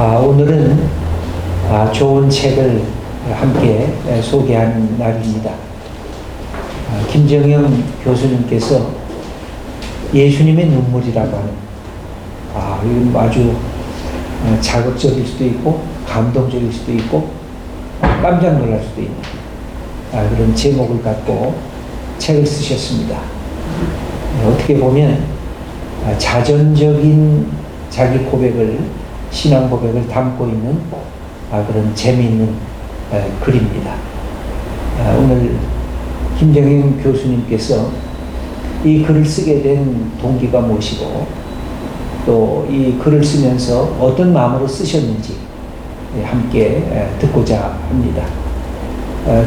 오늘은 좋은 책을 함께 소개하는 날입니다. 김정영 교수님께서 예수님의 눈물이라고 하는 이건 아주 자극적일 수도 있고 감동적일 수도 있고 깜짝 놀랄 수도 있는 그런 제목을 갖고 책을 쓰셨습니다. 어떻게 보면 자전적인 자기 고백을, 신앙 고백을 담고 있는 그런 재미있는 글입니다. 오늘 김정영 교수님께서 이 글을 쓰게 된 동기가 무엇이고 또 이 글을 쓰면서 어떤 마음으로 쓰셨는지 함께 듣고자 합니다.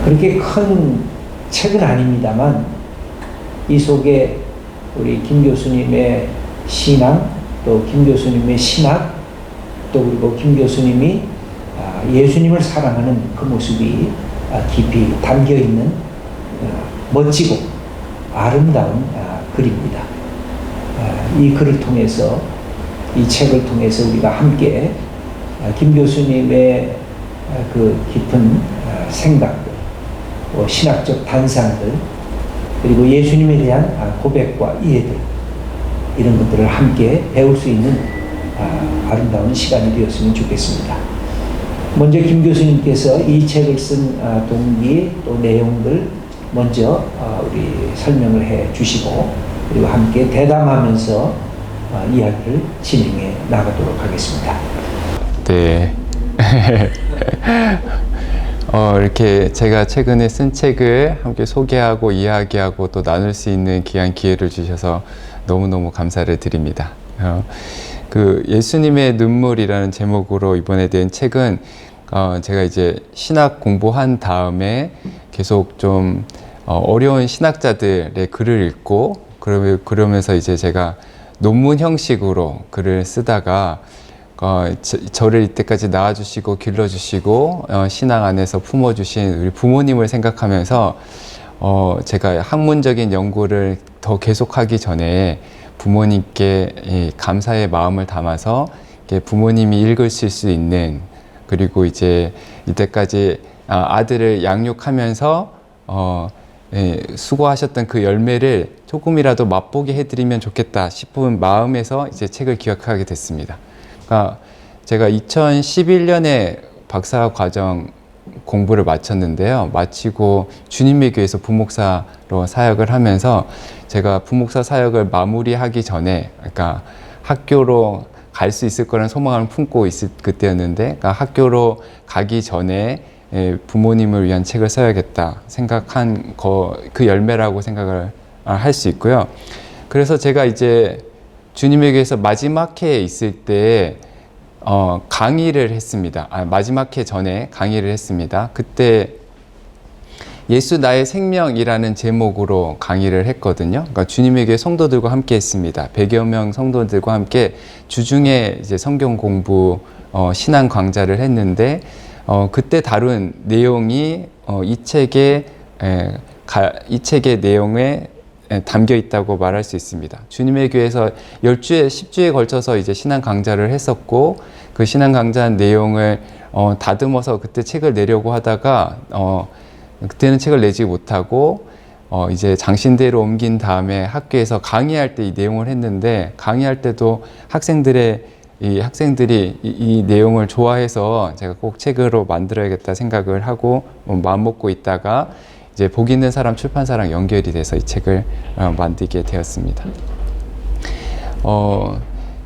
그렇게 큰 책은 아닙니다만 이 속에 우리 김 교수님의 신앙, 또 김 교수님의 신학, 또 그리고 김 교수님이 예수님을 사랑하는 그 모습이 깊이 담겨 있는 멋지고 아름다운 글입니다. 이 글을 통해서, 이 책을 통해서 우리가 함께 김 교수님의 그 깊은 생각들, 신학적 단상들, 그리고 예수님에 대한 고백과 이해들, 이런 것들을 함께 배울 수 있는 아름다운 시간이 되었으면 좋겠습니다. 먼저 김 교수님께서 이 책을 쓴 동기 또 내용들 먼저 우리 설명을 해 주시고, 그리고 함께 대담하면서 이야기를 진행해 나가도록 하겠습니다. 네. 이렇게 제가 최근에 쓴 책을 함께 소개하고 이야기하고 또 나눌 수 있는 귀한 기회를 주셔서 너무너무 감사를 드립니다. 그 예수님의 눈물이라는 제목으로 이번에 낸 책은 제가 이제 신학 공부한 다음에 계속 좀 어려운 신학자들의 글을 읽고 그러면서 이제 제가 논문 형식으로 글을 쓰다가 저를 이때까지 낳아주시고 길러주시고 신앙 안에서 품어주신 우리 부모님을 생각하면서 제가 학문적인 연구를 더 계속하기 전에 부모님께 이 감사의 마음을 담아서 부모님이 읽으실 수 있는, 그리고 이제 이때까지 아들을 양육하면서 수고하셨던 그 열매를 조금이라도 맛보게 해드리면 좋겠다 싶은 마음에서 이제 책을 기획하게 됐습니다. 그러니까 제가 2011년에 박사 과정 공부를 마쳤는데요. 마치고 주님의 교회에서 부목사로 사역을 하면서 제가 부목사 사역을 마무리하기 전에, 그러니까 학교로 갈 수 있을 거라는 소망을 품고 있을 그때였는데, 그러니까 학교로 가기 전에 부모님을 위한 책을 써야겠다 생각한 그 열매라고 생각을 할 수 있고요. 그래서 제가 이제 주님의 교회에서 마지막 해에 있을 때 강의를 했습니다. 마지막 해 전에 강의를 했습니다. 그때 예수 나의 생명이라는 제목으로 강의를 했거든요. 그러니까 주님의 교회 성도들과 함께 했습니다. 100여 명 성도들과 함께 주중에 이제 성경 공부 신앙 강좌를 했는데, 그때 다룬 내용이 이 책의 내용에 담겨 있다고 말할 수 있습니다. 주님의 교회에서 10주에 10주에 걸쳐서 이제 신앙 강좌를 했었고, 그 신앙 강좌 내용을 다듬어서 그때 책을 내려고 하다가 그때는 책을 내지 못하고 이제 장신대로 옮긴 다음에 학교에서 강의할 때 이 내용을 했는데, 강의할 때도 학생들이 이 내용을 좋아해서 제가 꼭 책으로 만들어야겠다 생각을 하고 마음먹고 있다가 이제 복 있는 사람 출판사랑 연결이 돼서 이 책을 만들게 되었습니다.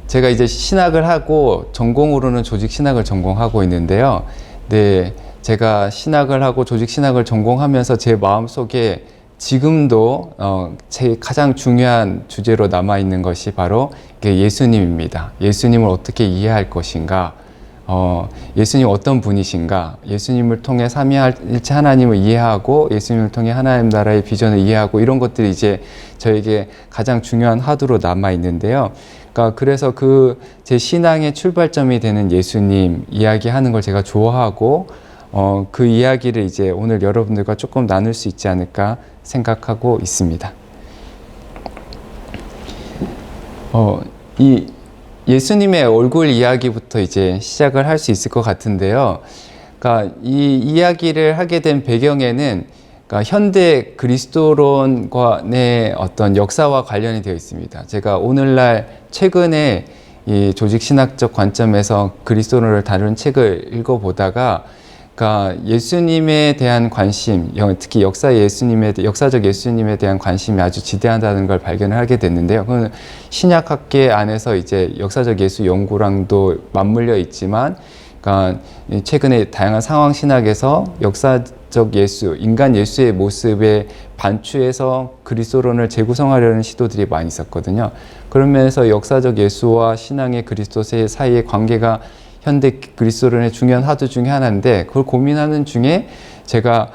제가 이제 신학을 하고 전공으로는 조직 신학을 전공하고 있는데요. 네, 제가 신학을 하고 조직 신학을 전공하면서 제 마음속에 지금도 제 가장 중요한 주제로 남아있는 것이 바로 예수님입니다. 예수님을 어떻게 이해할 것인가, 예수님 어떤 분이신가, 예수님을 통해 삼위일체 하나님을 이해하고 예수님을 통해 하나님 나라의 비전을 이해하고, 이런 것들이 이제 저에게 가장 중요한 화두로 남아있는데요. 그래서 제 신앙의 출발점이 되는 예수님 이야기하는 걸 제가 좋아하고, 그 이야기를 이제 오늘 여러분들과 조금 나눌 수 있지 않을까 생각하고 있습니다. 이 예수님의 얼굴 이야기부터 이제 시작을 할 수 있을 것 같은데요. 그러니까 이 이야기를 하게 된 배경에는 그러니까 현대 그리스도론과의 어떤 역사와 관련이 되어 있습니다. 제가 오늘날 최근에 이 조직신학적 관점에서 그리스도론을 다룬 책을 읽어보다가 그러니까 예수님에 대한 관심, 특히 역사적 예수님에 대한 관심이 아주 지대하다는 걸 발견을 하게 됐는데요. 그건 신약학계 안에서 이제 역사적 예수 연구랑도 맞물려 있지만, 그러니까 최근에 다양한 상황 신학에서 역사적 예수, 인간 예수의 모습에 반추해서 그리스도론을 재구성하려는 시도들이 많이 있었거든요. 그러면서 역사적 예수와 신앙의 그리스도 사이의 관계가 현대 그리스도론의 중요한 화두 중에 하나인데, 그걸 고민하는 중에 제가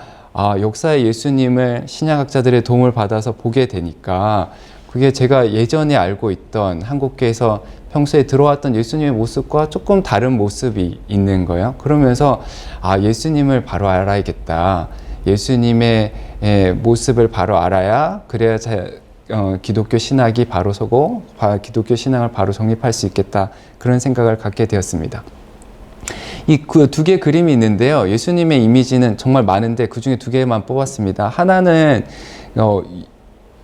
역사의 예수님을 신약학자들의 도움을 받아서 보게 되니까 그게 제가 예전에 알고 있던 한국교회에서 평소에 들어왔던 예수님의 모습과 조금 다른 모습이 있는 거예요. 그러면서 예수님을 바로 알아야겠다. 예수님의 모습을 바로 알아야 그래야 기독교 신학이 바로 서고 기독교 신앙을 바로 정립할 수 있겠다. 그런 생각을 갖게 되었습니다. 이 두 개의 그림이 있는데요. 예수님의 이미지는 정말 많은데 그 중에 두 개만 뽑았습니다. 하나는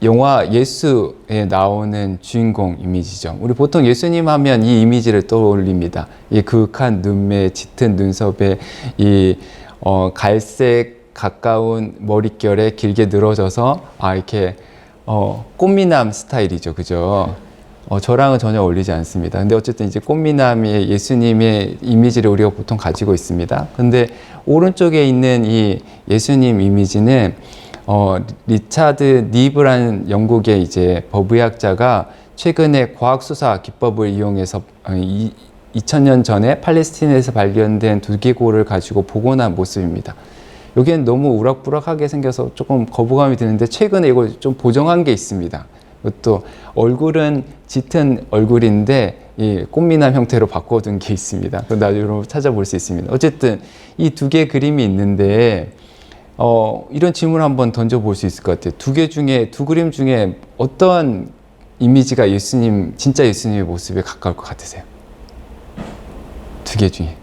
영화 예수에 나오는 주인공 이미지죠. 우리 보통 예수님 하면 이 이미지를 떠올립니다. 이 그윽한 눈매, 짙은 눈썹에 이 갈색 가까운 머릿결에 길게 늘어져서 이렇게 꽃미남 스타일이죠, 그죠? 저랑은 전혀 어울리지 않습니다. 근데 어쨌든 이제 꽃미남의 예수님의 이미지를 우리가 보통 가지고 있습니다. 근데 오른쪽에 있는 이 예수님 이미지는 리차드 니브라는 영국의 이제 법의학자가 최근에 과학수사 기법을 이용해서 2000년 전에 팔레스티나에서 발견된 두개골을 가지고 복원한 모습입니다. 여기는 너무 우락부락하게 생겨서 조금 거부감이 드는데 최근에 이걸 좀 보정한 게 있습니다. 또 얼굴은 짙은 얼굴인데 이 꽃미남 형태로 바꿔둔 게 있습니다. 나중에 찾아볼 수 있습니다. 어쨌든 이 두 개의 그림이 있는데 이런 질문을 한번 던져볼 수 있을 것 같아요. 두 그림 중에 어떤 이미지가 진짜 예수님의 모습에 가까울 것 같으세요? 두 개 중에.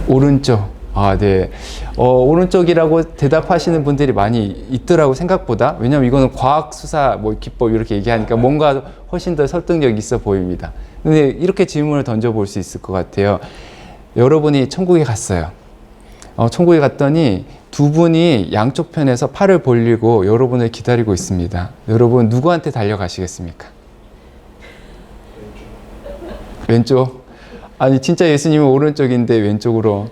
오른쪽. 네. 오른쪽이라고 대답하시는 분들이 많이 있더라고, 생각보다. 왜냐면 이거는 과학수사 기법 이렇게 얘기하니까 뭔가 훨씬 더 설득력 있어 보입니다. 근데 이렇게 질문을 던져볼 수 있을 것 같아요. 여러분이 천국에 갔어요. 천국에 갔더니 두 분이 양쪽 편에서 팔을 벌리고 여러분을 기다리고 있습니다. 여러분 누구한테 달려가시겠습니까? 왼쪽? 아니 진짜 예수님은 오른쪽인데 왼쪽으로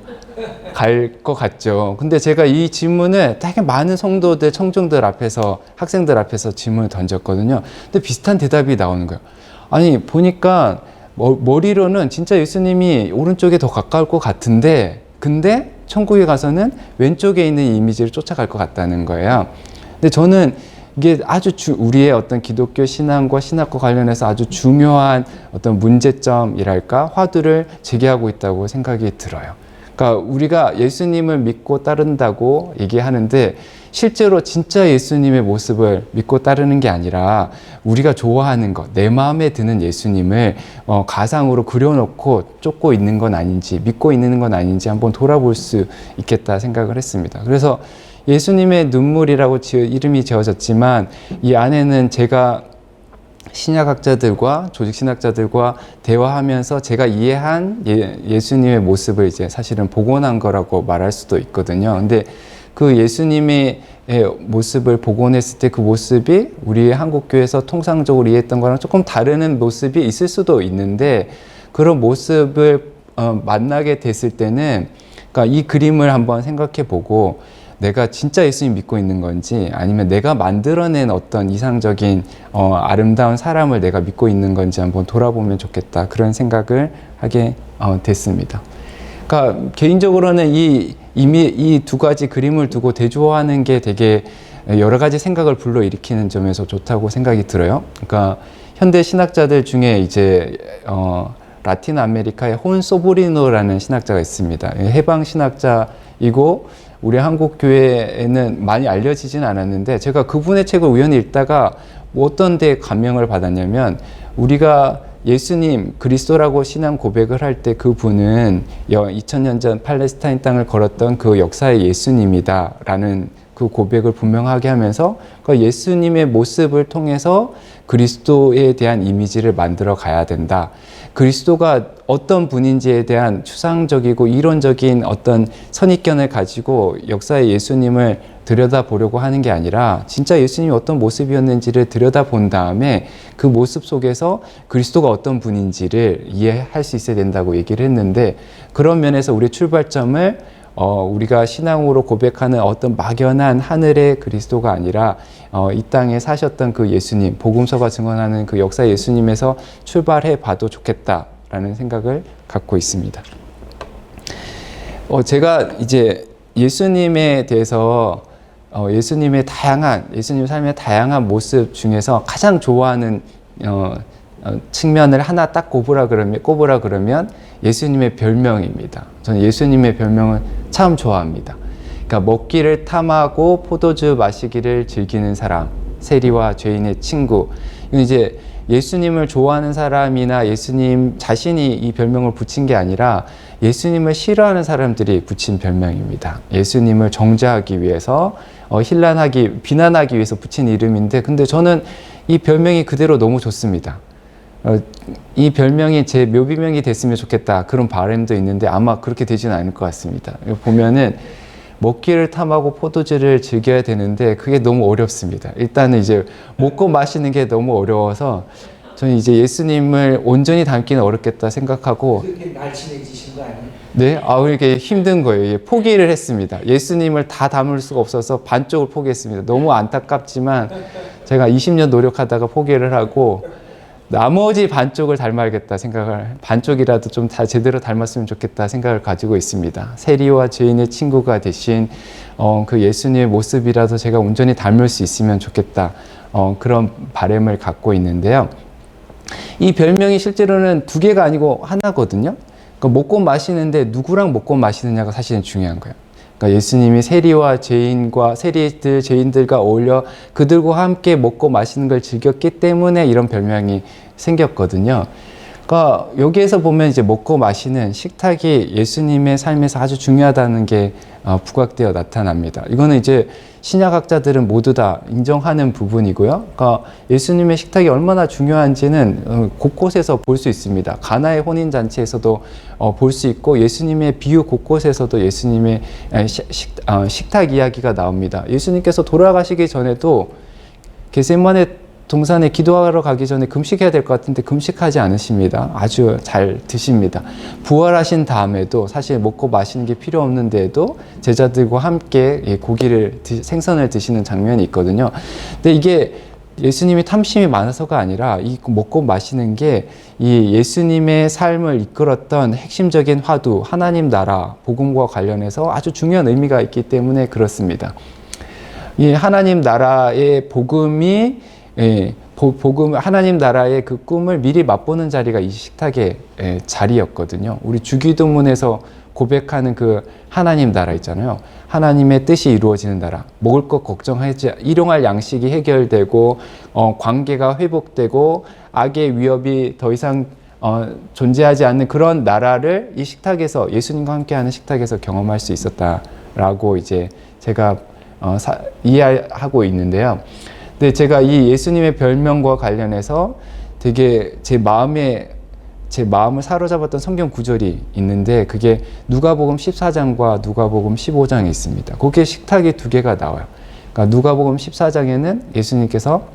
갈 것 같죠. 근데 제가 이 질문을 되게 많은 성도들, 청중들 앞에서, 학생들 앞에서 질문을 던졌거든요. 근데 비슷한 대답이 나오는 거예요. 아니 보니까 머리로는 진짜 예수님이 오른쪽에 더 가까울 것 같은데, 근데 천국에 가서는 왼쪽에 있는 이미지를 쫓아갈 것 같다는 거예요. 근데 저는 이게 아주 우리의 어떤 기독교 신앙과 신학과 관련해서 아주 중요한 어떤 문제점이랄까, 화두를 제기하고 있다고 생각이 들어요. 그러니까 우리가 예수님을 믿고 따른다고 얘기하는데 실제로 진짜 예수님의 모습을 믿고 따르는 게 아니라 우리가 좋아하는 것, 내 마음에 드는 예수님을 가상으로 그려놓고 쫓고 있는 건 아닌지, 믿고 있는 건 아닌지 한번 돌아볼 수 있겠다 생각을 했습니다. 그래서 예수님의 눈물이라고 이름이 지어졌지만 이 안에는 제가 신약학자들과 조직신학자들과 대화하면서 제가 이해한 예수님의 모습을 이제 사실은 복원한 거라고 말할 수도 있거든요. 근데 그 예수님의 모습을 복원했을 때 그 모습이 우리 한국교회에서 통상적으로 이해했던 거랑 조금 다른 모습이 있을 수도 있는데, 그런 모습을 만나게 됐을 때는 그러니까 이 그림을 한번 생각해 보고 내가 진짜 예수님 믿고 있는 건지, 아니면 내가 만들어낸 어떤 이상적인 아름다운 사람을 내가 믿고 있는 건지 한번 돌아보면 좋겠다, 그런 생각을 하게 됐습니다. 그러니까 개인적으로는 이 두 가지 그림을 두고 대조하는 게 되게 여러 가지 생각을 불러일으키는 점에서 좋다고 생각이 들어요. 그러니까 현대 신학자들 중에 이제 라틴 아메리카의 혼 소브리노라는 신학자가 있습니다. 해방 신학자이고 우리 한국 교회에는 많이 알려지진 않았는데, 제가 그분의 책을 우연히 읽다가 어떤 데 감명을 받았냐면 우리가 예수님 그리스도라고 신앙 고백을 할 때 그분은 2000년 전 팔레스타인 땅을 걸었던 그 역사의 예수님이다라는 그 고백을 분명하게 하면서 그 예수님의 모습을 통해서 그리스도에 대한 이미지를 만들어 가야 된다. 그리스도가 어떤 분인지에 대한 추상적이고 이론적인 어떤 선입견을 가지고 역사의 예수님을 들여다보려고 하는 게 아니라 진짜 예수님이 어떤 모습이었는지를 들여다본 다음에 그 모습 속에서 그리스도가 어떤 분인지를 이해할 수 있어야 된다고 얘기를 했는데, 그런 면에서 우리 출발점을 우리가 신앙으로 고백하는 어떤 막연한 하늘의 그리스도가 아니라 이 땅에 사셨던 그 예수님, 복음서가 증언하는 그 역사 예수님에서 출발해 봐도 좋겠다라는 생각을 갖고 있습니다. 제가 이제 예수님에 대해서 예수님의 예수님 삶의 다양한 모습 중에서 가장 좋아하는 측면을 하나 딱 꼽으라 그러면 예수님의 별명입니다. 저는 예수님의 별명을 참 좋아합니다. 그러니까 먹기를 탐하고 포도주 마시기를 즐기는 사람, 세리와 죄인의 친구. 이건 이제 예수님을 좋아하는 사람이나 예수님 자신이 이 별명을 붙인 게 아니라 예수님을 싫어하는 사람들이 붙인 별명입니다. 예수님을 정죄하기 위해서 비난하기 위해서 붙인 이름인데, 근데 저는 이 별명이 그대로 너무 좋습니다. 이 별명이 제 묘비명이 됐으면 좋겠다, 그런 바람도 있는데 아마 그렇게 되지는 않을 것 같습니다. 보면은 먹기를 탐하고 포도주를 즐겨야 되는데 그게 너무 어렵습니다. 일단은 이제 먹고 마시는 게 너무 어려워서 저는 이제 예수님을 온전히 담기는 어렵겠다 생각하고. 그렇게 날씬해지신 거 아니에요? 네, 이게 힘든 거예요. 포기를 했습니다. 예수님을 다 담을 수가 없어서 반쪽을 포기했습니다. 너무 안타깝지만 제가 20년 노력하다가 포기를 하고 나머지 반쪽을 닮아야겠다 생각을, 반쪽이라도 좀 다 제대로 닮았으면 좋겠다 생각을 가지고 있습니다. 세리와 죄인의 친구가 되신 그 예수님의 모습이라도 제가 온전히 닮을 수 있으면 좋겠다, 그런 바람을 갖고 있는데요. 이 별명이 실제로는 두 개가 아니고 하나거든요. 그러니까 먹고 마시는데 누구랑 먹고 마시느냐가 사실은 중요한 거예요. 그러니까 예수님이 세리와 죄인들과 어울려 그들과 함께 먹고 마시는 걸 즐겼기 때문에 이런 별명이 생겼거든요. 그러니까 여기에서 보면 이제 먹고 마시는 식탁이 예수님의 삶에서 아주 중요하다는 게 부각되어 나타납니다. 이거는 이제 신약학자들은 모두 다 인정하는 부분이고요. 그러니까 예수님의 식탁이 얼마나 중요한지는 곳곳에서 볼 수 있습니다. 가나의 혼인잔치에서도 볼 수 있고, 예수님의 비유 곳곳에서도 예수님의 식탁 이야기가 나옵니다. 예수님께서 돌아가시기 전에도 겟세마네 동산에 기도하러 가기 전에 금식해야 될 것 같은데 금식하지 않으십니다. 아주 잘 드십니다. 부활하신 다음에도 사실 먹고 마시는 게 필요 없는데도 제자들과 함께 생선을 드시는 장면이 있거든요. 근데 이게 예수님이 탐심이 많아서가 아니라 이 먹고 마시는 게 이 예수님의 삶을 이끌었던 핵심적인 화두, 하나님 나라, 복음과 관련해서 아주 중요한 의미가 있기 때문에 그렇습니다. 이 하나님 나라의 복음이 하나님 나라의 그 꿈을 미리 맛보는 자리가 이 식탁의 자리였거든요. 우리 주기도문에서 고백하는 그 하나님 나라 있잖아요. 하나님의 뜻이 이루어지는 나라. 먹을 것 걱정하지, 일용할 양식이 해결되고 관계가 회복되고 악의 위협이 더 이상 존재하지 않는 그런 나라를 이 식탁에서, 예수님과 함께하는 식탁에서 경험할 수 있었다라고 이제 제가 이해하고 있는데요. 근데 제가 이 예수님의 별명과 관련해서 되게 제 마음을 사로잡았던 성경 구절이 있는데, 그게 누가복음 14장과 누가복음 15장에 있습니다. 거기에 식탁이 두 개가 나와요. 그러니까 누가복음 14장에는 예수님께서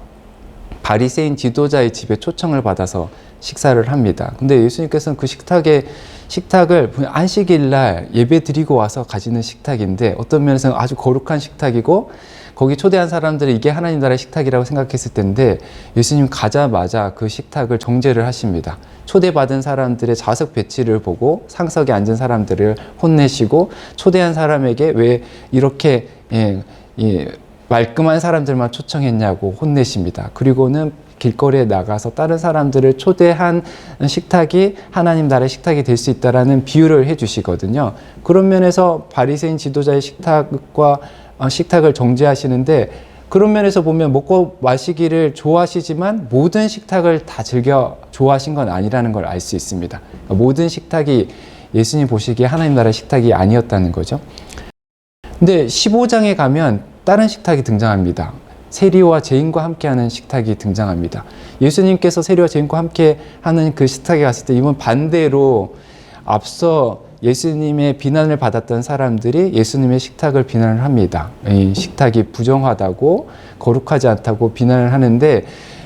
바리새인 지도자의 집에 초청을 받아서 식사를 합니다. 근데 예수님께서는 그 식탁을 안식일 날 예배 드리고 와서 가지는 식탁인데, 어떤 면에서는 아주 거룩한 식탁이고 거기 초대한 사람들이 이게 하나님 나라의 식탁이라고 생각했을 텐데, 예수님 가자마자 그 식탁을 정죄를 하십니다. 초대받은 사람들의 좌석 배치를 보고 상석에 앉은 사람들을 혼내시고, 초대한 사람에게 왜 이렇게 말끔한 사람들만 초청했냐고 혼내십니다. 그리고는 길거리에 나가서 다른 사람들을 초대한 식탁이 하나님 나라의 식탁이 될 수 있다라는 비유를 해주시거든요. 그런 면에서 바리새인 지도자의 식탁을 정죄하시는데, 그런 면에서 보면 먹고 마시기를 좋아하시지만 모든 식탁을 다 즐겨 좋아하신 건 아니라는 걸 알 수 있습니다. 그러니까 모든 식탁이 예수님 보시기에 하나님 나라의 식탁이 아니었다는 거죠. 근데 15장에 가면 다른 식탁이 등장합니다. 세리와 죄인과 함께하는 식탁이 등장합니다. 예수님께서 세리와 죄인과 함께하는 그 식탁에 갔을 때 이번 반대로 앞서 예수님의 비난을 받았던 사람들이 예수님의 식탁을 비난을 합니다. 이 식탁이 부정하다고 거룩하지 않다고 비난을 하는데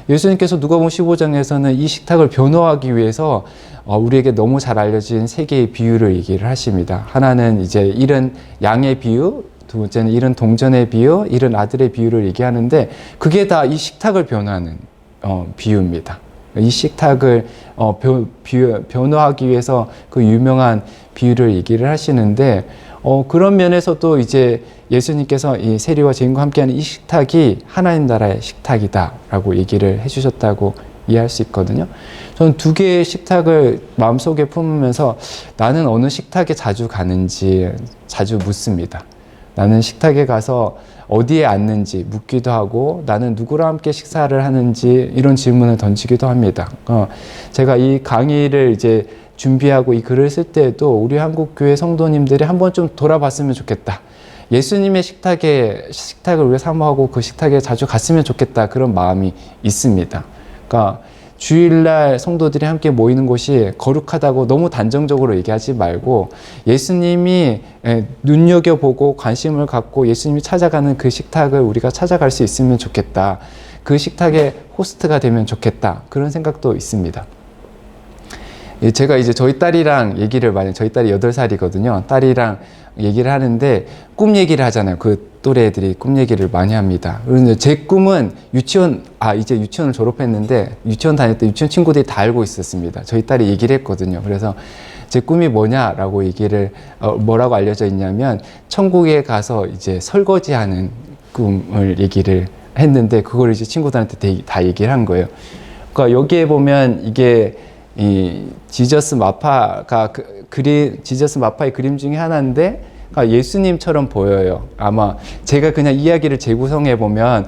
예수님께서 누가복음 15장에서는 이 식탁을 변호하기 위해서 우리에게 너무 잘 알려진 세 개의 비유를 얘기를 하십니다. 하나는 이제 잃은 양의 비유, 두 번째는 잃은 동전의 비유, 잃은 아들의 비유를 얘기하는데 그게 다 이 식탁을 변호하는 비유입니다. 이 식탁을 변호하기 위해서 그 유명한 비유를 얘기를 하시는데 그런 면에서도 이제 예수님께서 이 세리와 죄인과 함께하는 이 식탁이 하나님 나라의 식탁이다라고 얘기를 해주셨다고 이해할 수 있거든요. 저는 두 개의 식탁을 마음속에 품으면서 나는 어느 식탁에 자주 가는지 자주 묻습니다. 나는 식탁에 가서 어디에 앉는지 묻기도 하고 나는 누구랑 함께 식사를 하는지 이런 질문을 던지기도 합니다. 제가 이 강의를 이제 준비하고 이 글을 쓸 때에도 우리 한국교회 성도님들이 한번 좀 돌아봤으면 좋겠다. 예수님의 식탁을 우리가 사모하고 그 식탁에 자주 갔으면 좋겠다. 그런 마음이 있습니다. 그러니까 주일날 성도들이 함께 모이는 곳이 거룩하다고 너무 단정적으로 얘기하지 말고 예수님이 눈여겨보고 관심을 갖고 예수님이 찾아가는 그 식탁을 우리가 찾아갈 수 있으면 좋겠다. 그 식탁의 호스트가 되면 좋겠다. 그런 생각도 있습니다. 제가 이제 저희 딸이랑 저희 딸이 8살이거든요. 딸이랑 얘기를 하는데 꿈 얘기를 하잖아요. 그 또래 애들이 꿈 얘기를 많이 합니다. 그런데 제 꿈은 이제 유치원을 졸업했는데 유치원 다닐 때 유치원 친구들이 다 알고 있었습니다. 저희 딸이 얘기를 했거든요. 그래서 제 꿈이 뭐냐라고 뭐라고 알려져 있냐면 천국에 가서 이제 설거지하는 꿈을 얘기를 했는데 그걸 이제 친구들한테 다 얘기를 한 거예요. 그러니까 여기에 보면 이게 이 지저스 마파가 지저스 마파의 그림 중에 하나인데 예수님처럼 보여요. 아마 제가 그냥 이야기를 재구성해 보면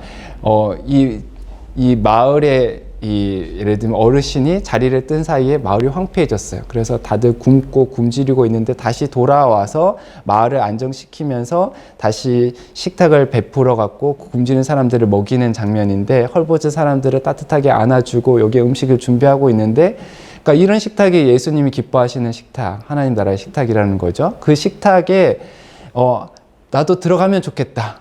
이 마을에 예를 들면 어르신이 자리를 뜬 사이에 마을이 황폐해졌어요. 그래서 다들 굶고 굶주리고 있는데 다시 돌아와서 마을을 안정시키면서 다시 식탁을 베풀어 갖고 굶주린 사람들을 먹이는 장면인데 헐벗은 사람들을 따뜻하게 안아주고 여기에 음식을 준비하고 있는데 그러니까 이런 식탁이 예수님이 기뻐하시는 식탁, 하나님 나라의 식탁이라는 거죠. 그 식탁에 나도 들어가면 좋겠다.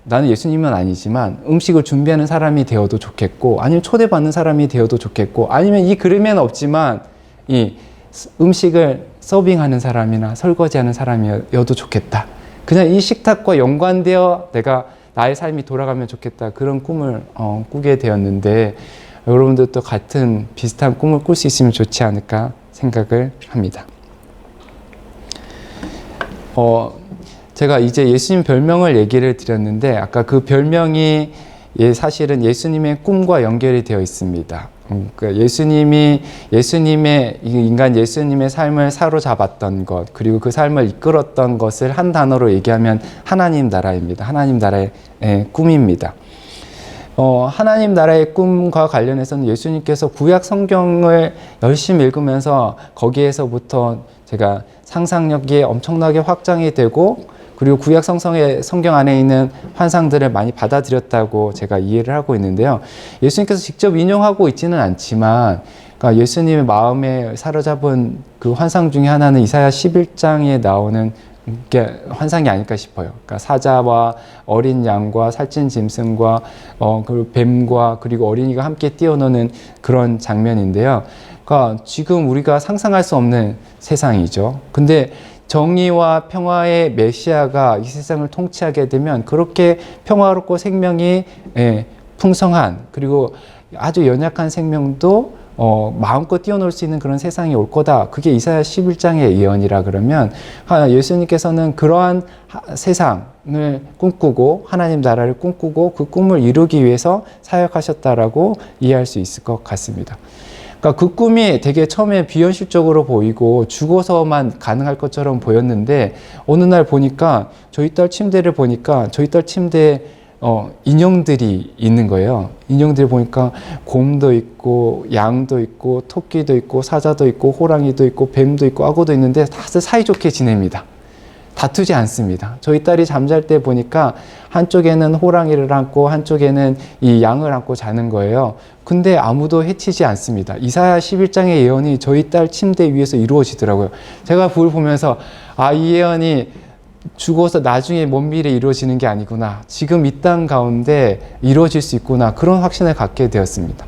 나는 예수님은 아니지만 음식을 준비하는 사람이 되어도 좋겠고 아니면 초대받는 사람이 되어도 좋겠고 아니면 이 그림에는 없지만 이 음식을 서빙하는 사람이나 설거지하는 사람이어도 좋겠다. 그냥 이 식탁과 연관되어 내가 나의 삶이 돌아가면 좋겠다. 그런 꿈을 꾸게 되었는데 여러분들도 같은 비슷한 꿈을 꿀 수 있으면 좋지 않을까 생각을 합니다. 제가 이제 예수님 별명을 얘기를 드렸는데 아까 그 별명이 사실은 예수님의 꿈과 연결이 되어 있습니다. 그러니까 예수님의 삶을 사로잡았던 것 그리고 그 삶을 이끌었던 것을 한 단어로 얘기하면 하나님 나라입니다. 하나님 나라의 꿈입니다. 하나님 나라의 꿈과 관련해서는 예수님께서 구약 성경을 열심히 읽으면서 거기에서부터 제가 상상력이 엄청나게 확장이 되고 그리고 구약 성경 안에 있는 환상들을 많이 받아들였다고 제가 이해를 하고 있는데요. 예수님께서 직접 인용하고 있지는 않지만 그러니까 예수님의 마음에 사로잡은 그 환상 중에 하나는 이사야 11장에 나오는 게 환상이 아닐까 싶어요. 그러니까 사자와 어린 양과 살찐 짐승과 그리고 뱀과 그리고 어린이가 함께 뛰어노는 그런 장면인데요. 그러니까 지금 우리가 상상할 수 없는 세상이죠. 근데 정의와 평화의 메시아가 이 세상을 통치하게 되면 그렇게 평화롭고 생명이 풍성한 그리고 아주 연약한 생명도 마음껏 뛰어놀 수 있는 그런 세상이 올 거다. 그게 이사야 11장의 예언이라 그러면 예수님께서는 그러한 세상을 꿈꾸고 하나님 나라를 꿈꾸고 그 꿈을 이루기 위해서 사역하셨다라고 이해할 수 있을 것 같습니다. 그러니까 그 꿈이 되게 처음에 비현실적으로 보이고 죽어서만 가능할 것처럼 보였는데 어느 날 보니까 저희 딸 침대를 보니까 저희 딸 침대에 인형들이 있는 거예요. 인형들 보니까 곰도 있고 양도 있고 토끼도 있고 사자도 있고 호랑이도 있고 뱀도 있고 악어도 있는데 다들 사이좋게 지냅니다. 다투지 않습니다. 저희 딸이 잠잘 때 보니까 한쪽에는 호랑이를 안고 한쪽에는 이 양을 안고 자는 거예요. 근데 아무도 해치지 않습니다. 이사야 11장의 예언이 저희 딸 침대 위에서 이루어지더라고요. 제가 그걸 보면서 이 예언이 죽어서 나중에 먼 미래에 이루어지는 게 아니구나. 지금 이 땅 가운데 이루어질 수 있구나. 그런 확신을 갖게 되었습니다.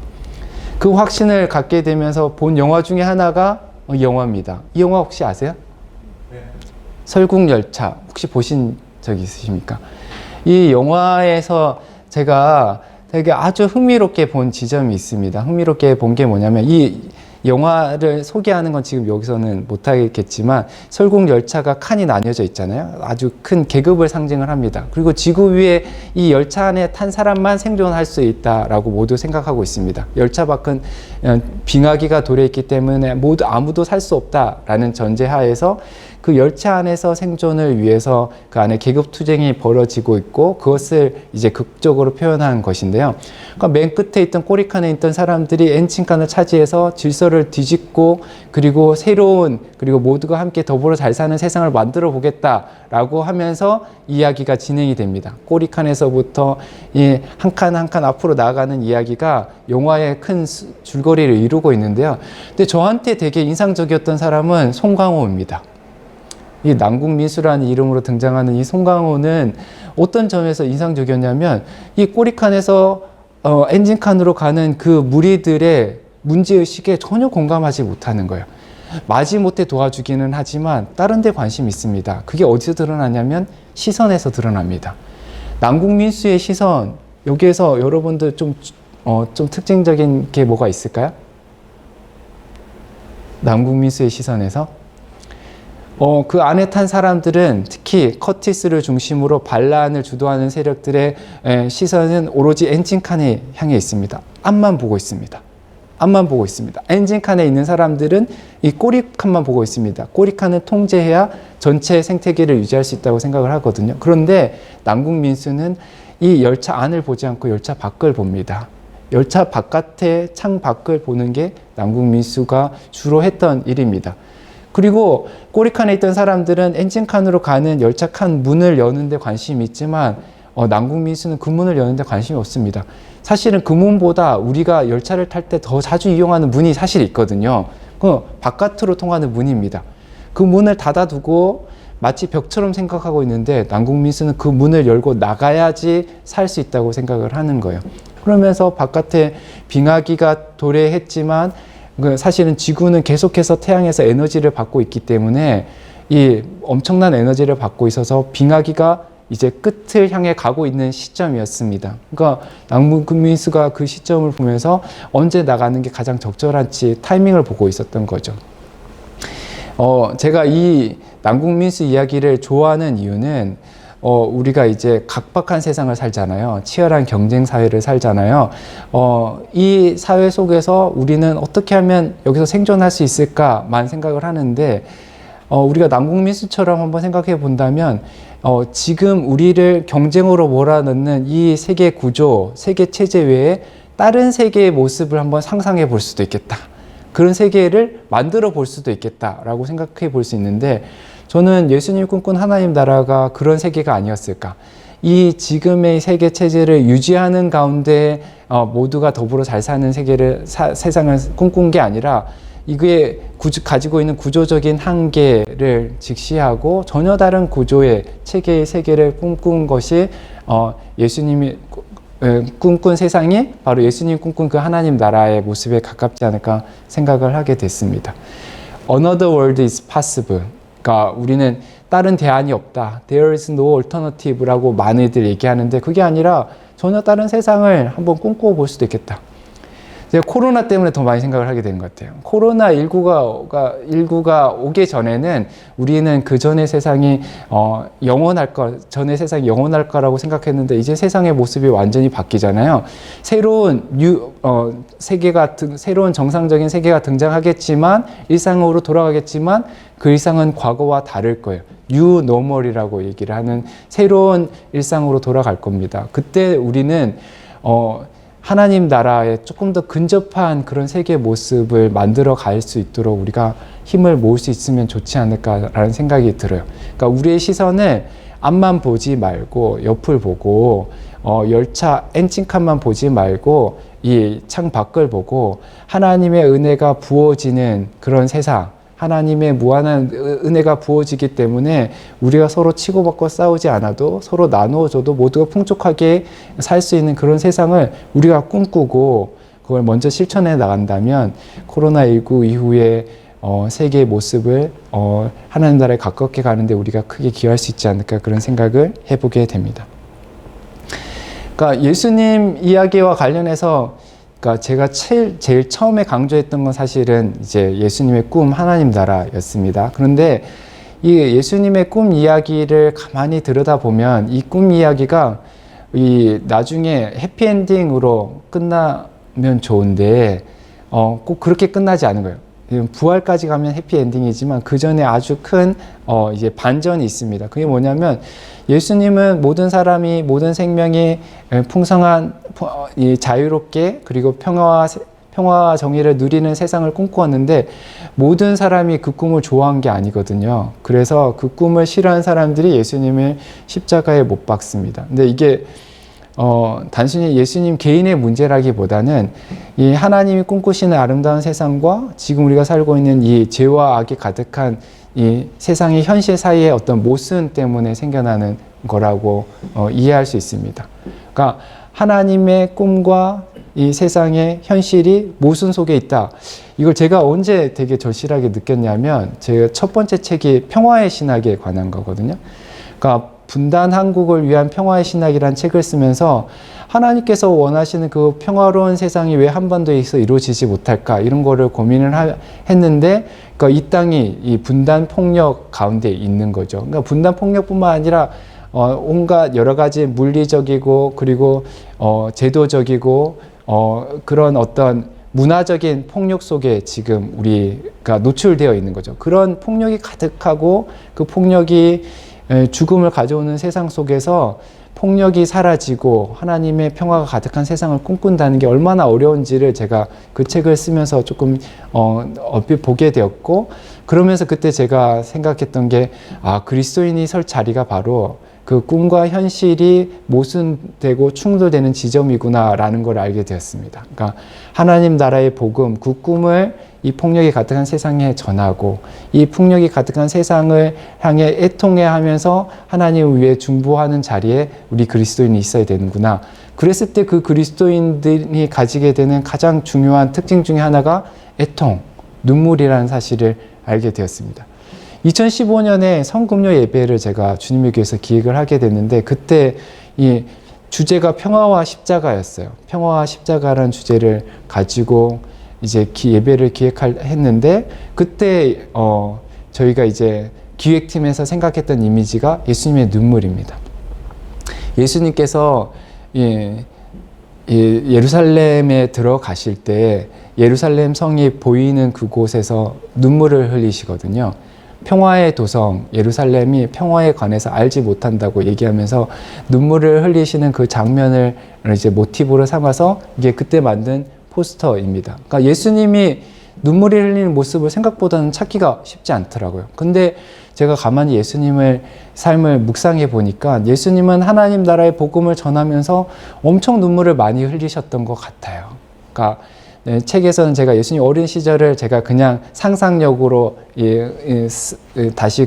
그 확신을 갖게 되면서 본 영화 중에 하나가 영화입니다. 이 영화 혹시 아세요? 네. 설국열차 혹시 보신 적 있으십니까? 이 영화에서 제가 되게 아주 흥미롭게 본 지점이 있습니다. 흥미롭게 본 게 뭐냐면 이 영화를 소개하는 건 지금 여기서는 못하겠지만 설국열차가 칸이 나뉘어져 있잖아요. 아주 큰 계급을 상징을 합니다. 그리고 지구 위에 이 열차 안에 탄 사람만 생존할 수 있다라고 모두 생각하고 있습니다. 열차 밖은 빙하기가 돌에 있기 때문에 아무도 살 수 없다라는 전제하에서 그 열차 안에서 생존을 위해서 그 안에 계급 투쟁이 벌어지고 있고 그것을 이제 극적으로 표현한 것인데요. 그러니까 맨 끝에 있던 꼬리칸에 있던 사람들이 엔진칸을 차지해서 질서를 뒤집고 그리고 모두가 함께 더불어 잘 사는 세상을 만들어 보겠다라고 하면서 이야기가 진행이 됩니다. 꼬리칸에서부터 이 한 칸 한 칸 앞으로 나아가는 이야기가 영화의 큰 줄거리를 이루고 있는데요. 근데 저한테 되게 인상적이었던 사람은 송강호입니다. 이 남궁민수라는 이름으로 등장하는 이 송강호는 어떤 점에서 인상적이었냐면 이 꼬리칸에서 엔진칸으로 가는 그 무리들의 문제의식에 전혀 공감하지 못하는 거예요. 마지못해 도와주기는 하지만 다른 데 관심이 있습니다. 그게 어디서 드러나냐면 시선에서 드러납니다. 남궁민수의 시선, 여기에서 여러분들 좀 특징적인 게 뭐가 있을까요? 남궁민수의 시선에서 그 안에 탄 사람들은 특히 커티스를 중심으로 반란을 주도하는 세력들의 시선은 오로지 엔진칸에 향해 있습니다. 앞만 보고 있습니다. 앞만 보고 있습니다. 엔진칸에 있는 사람들은 이 꼬리칸만 보고 있습니다. 꼬리칸을 통제해야 전체 생태계를 유지할 수 있다고 생각을 하거든요. 그런데 남궁민수는 이 열차 안을 보지 않고 열차 밖을 봅니다. 열차 바깥의 창 밖을 보는 게 남궁민수가 주로 했던 일입니다. 그리고 꼬리칸에 있던 사람들은 엔진칸으로 가는 열차 칸 문을 여는데 관심이 있지만 남궁민수는 그 문을 여는데 관심이 없습니다. 사실은 그 문보다 우리가 열차를 탈 때 더 자주 이용하는 문이 사실 있거든요. 그 바깥으로 통하는 문입니다. 그 문을 닫아두고 마치 벽처럼 생각하고 있는데 남궁민수는 그 문을 열고 나가야지 살 수 있다고 생각을 하는 거예요. 그러면서 바깥에 빙하기가 도래했지만 사실은 지구는 계속해서 태양에서 에너지를 받고 있기 때문에 이 엄청난 에너지를 받고 있어서 빙하기가 이제 끝을 향해 가고 있는 시점이었습니다. 그러니까 남궁민수가 그 시점을 보면서 언제 나가는 게 가장 적절한지 타이밍을 보고 있었던 거죠. 제가 이 남궁민수 이야기를 좋아하는 이유는 우리가 이제 각박한 세상을 살잖아요. 치열한 경쟁 사회를 살잖아요. 이 사회 속에서 우리는 어떻게 하면 여기서 생존할 수 있을까만 생각을 하는데 우리가 남궁민수처럼 한번 생각해 본다면 지금 우리를 경쟁으로 몰아넣는 이 세계 구조, 세계 체제 외에 다른 세계의 모습을 한번 상상해 볼 수도 있겠다. 그런 세계를 만들어 볼 수도 있겠다라고 생각해 볼 수 있는데 저는 예수님 꿈꾼 하나님 나라가 그런 세계가 아니었을까. 이 지금의 세계 체제를 유지하는 가운데 모두가 더불어 잘 사는 세상을 꿈꾼 게 아니라 이게 가지고 있는 구조적인 한계를 직시하고 전혀 다른 구조의 체계의 세계를 꿈꾼 것이 예수님이 꿈꾼 세상이 바로 예수님 꿈꾼 그 하나님 나라의 모습에 가깝지 않을까 생각을 하게 됐습니다. Another world is possible. 그러니까 우리는 다른 대안이 없다. There is no alternative라고 많이들 얘기하는데 그게 아니라 전혀 다른 세상을 한번 꿈꿔 볼 수도 있겠다. 제가 코로나 때문에 더 많이 생각을 하게 되는 것 같아요. 코로나19가 오기 전에는 우리는 그 전의 세상이 전의 세상이 영원할 거라고 생각했는데 이제 세상의 모습이 완전히 바뀌잖아요. 새로운 새로운 정상적인 세계가 등장하겠지만 일상으로 돌아가겠지만 그 일상은 과거와 다를 거예요. 뉴 노멀이라고 얘기를 하는 새로운 일상으로 돌아갈 겁니다. 그때 우리는 하나님 나라에 조금 더 근접한 그런 세계의 모습을 만들어 갈 수 있도록 우리가 힘을 모을 수 있으면 좋지 않을까라는 생각이 들어요. 그러니까 우리의 시선을 앞만 보지 말고 옆을 보고 열차 엔진칸만 보지 말고 이 창 밖을 보고 하나님의 은혜가 부어지는 그런 세상, 하나님의 무한한 은혜가 부어지기 때문에 우리가 서로 치고받고 싸우지 않아도 서로 나누어줘도 모두가 풍족하게 살 수 있는 그런 세상을 우리가 꿈꾸고 그걸 먼저 실천해 나간다면 코로나19 이후에 세계의 모습을 하나님 나라에 가깝게 가는데 우리가 크게 기여할 수 있지 않을까 그런 생각을 해보게 됩니다. 그러니까 예수님 이야기와 관련해서 그러니까 제가 제일 처음에 강조했던 건 사실은 이제 예수님의 꿈 하나님 나라였습니다. 그런데 이 예수님의 꿈 이야기를 가만히 들여다보면 이 꿈 이야기가 이 나중에 해피엔딩으로 끝나면 좋은데 꼭 그렇게 끝나지 않은 거예요. 부활까지 가면 해피엔딩이지만 그 전에 아주 큰 이제 반전이 있습니다. 그게 뭐냐면 예수님은 모든 사람이 모든 생명이 풍성한 자유롭게 그리고 평화와 정의를 누리는 세상을 꿈꾸었는데 모든 사람이 그 꿈을 좋아한 게 아니거든요. 그래서 그 꿈을 싫어하는 사람들이 예수님을 십자가에 못 박습니다. 근데 이게 단순히 예수님 개인의 문제라기보다는 이 하나님이 꿈꾸시는 아름다운 세상과 지금 우리가 살고 있는 이 죄와 악이 가득한 이 세상의 현실 사이의 어떤 모순 때문에 생겨나는 거라고 이해할 수 있습니다. 그러니까 하나님의 꿈과 이 세상의 현실이 모순 속에 있다. 이걸 제가 언제 되게 절실하게 느꼈냐면 제가 첫 번째 책이 평화의 신학에 관한 거거든요. 그러니까 분단 한국을 위한 평화의 신학이라는 책을 쓰면서 하나님께서 원하시는 그 평화로운 세상이 왜 한반도에서 이루어지지 못할까 이런 거를 고민을 했는데 그러니까 이 땅이 이 분단 폭력 가운데 있는 거죠. 그러니까 분단 폭력뿐만 아니라 온갖 여러 가지 물리적이고 그리고 제도적이고 그런 어떤 문화적인 폭력 속에 지금 우리가 노출되어 있는 거죠. 그런 폭력이 가득하고 그 폭력이 죽음을 가져오는 세상 속에서 폭력이 사라지고 하나님의 평화가 가득한 세상을 꿈꾼다는 게 얼마나 어려운지를 제가 그 책을 쓰면서 조금 얼핏 보게 되었고 그러면서 그때 제가 생각했던 게 그리스도인이 설 자리가 바로 그 꿈과 현실이 모순되고 충돌되는 지점이구나라는 걸 알게 되었습니다. 그러니까 하나님 나라의 복음, 그 꿈을 이 폭력이 가득한 세상에 전하고 이 폭력이 가득한 세상을 향해 애통해 하면서 하나님을 위해 중보하는 자리에 우리 그리스도인이 있어야 되는구나. 그랬을 때 그 그리스도인들이 가지게 되는 가장 중요한 특징 중에 하나가 애통, 눈물이라는 사실을 알게 되었습니다. 2015년에 성금요 예배를 제가 주님의 교회에서 기획을 하게 됐는데 그때 이 주제가 평화와 십자가였어요. 평화와 십자가라는 주제를 가지고 이제 예배를 기획했는데 그때 저희가 이제 기획팀에서 생각했던 이미지가 예수님의 눈물입니다. 예수님께서 예루살렘에 들어가실 때 예루살렘 성이 보이는 그곳에서 눈물을 흘리시거든요. 평화의 도성 예루살렘이 평화에 관해서 알지 못한다고 얘기하면서 눈물을 흘리시는 그 장면을 이제 모티브로 삼아서 이게 그때 만든 포스터입니다. 그러니까 예수님이 눈물이 흘리는 모습을 생각보다는 찾기가 쉽지 않더라고요. 근데 제가 가만히 예수님의 삶을 묵상해 보니까 예수님은 하나님 나라의 복음을 전하면서 엄청 눈물을 많이 흘리셨던 것 같아요. 그러니까 책에서는 제가 예수님 어린 시절을 제가 그냥 상상력으로 다시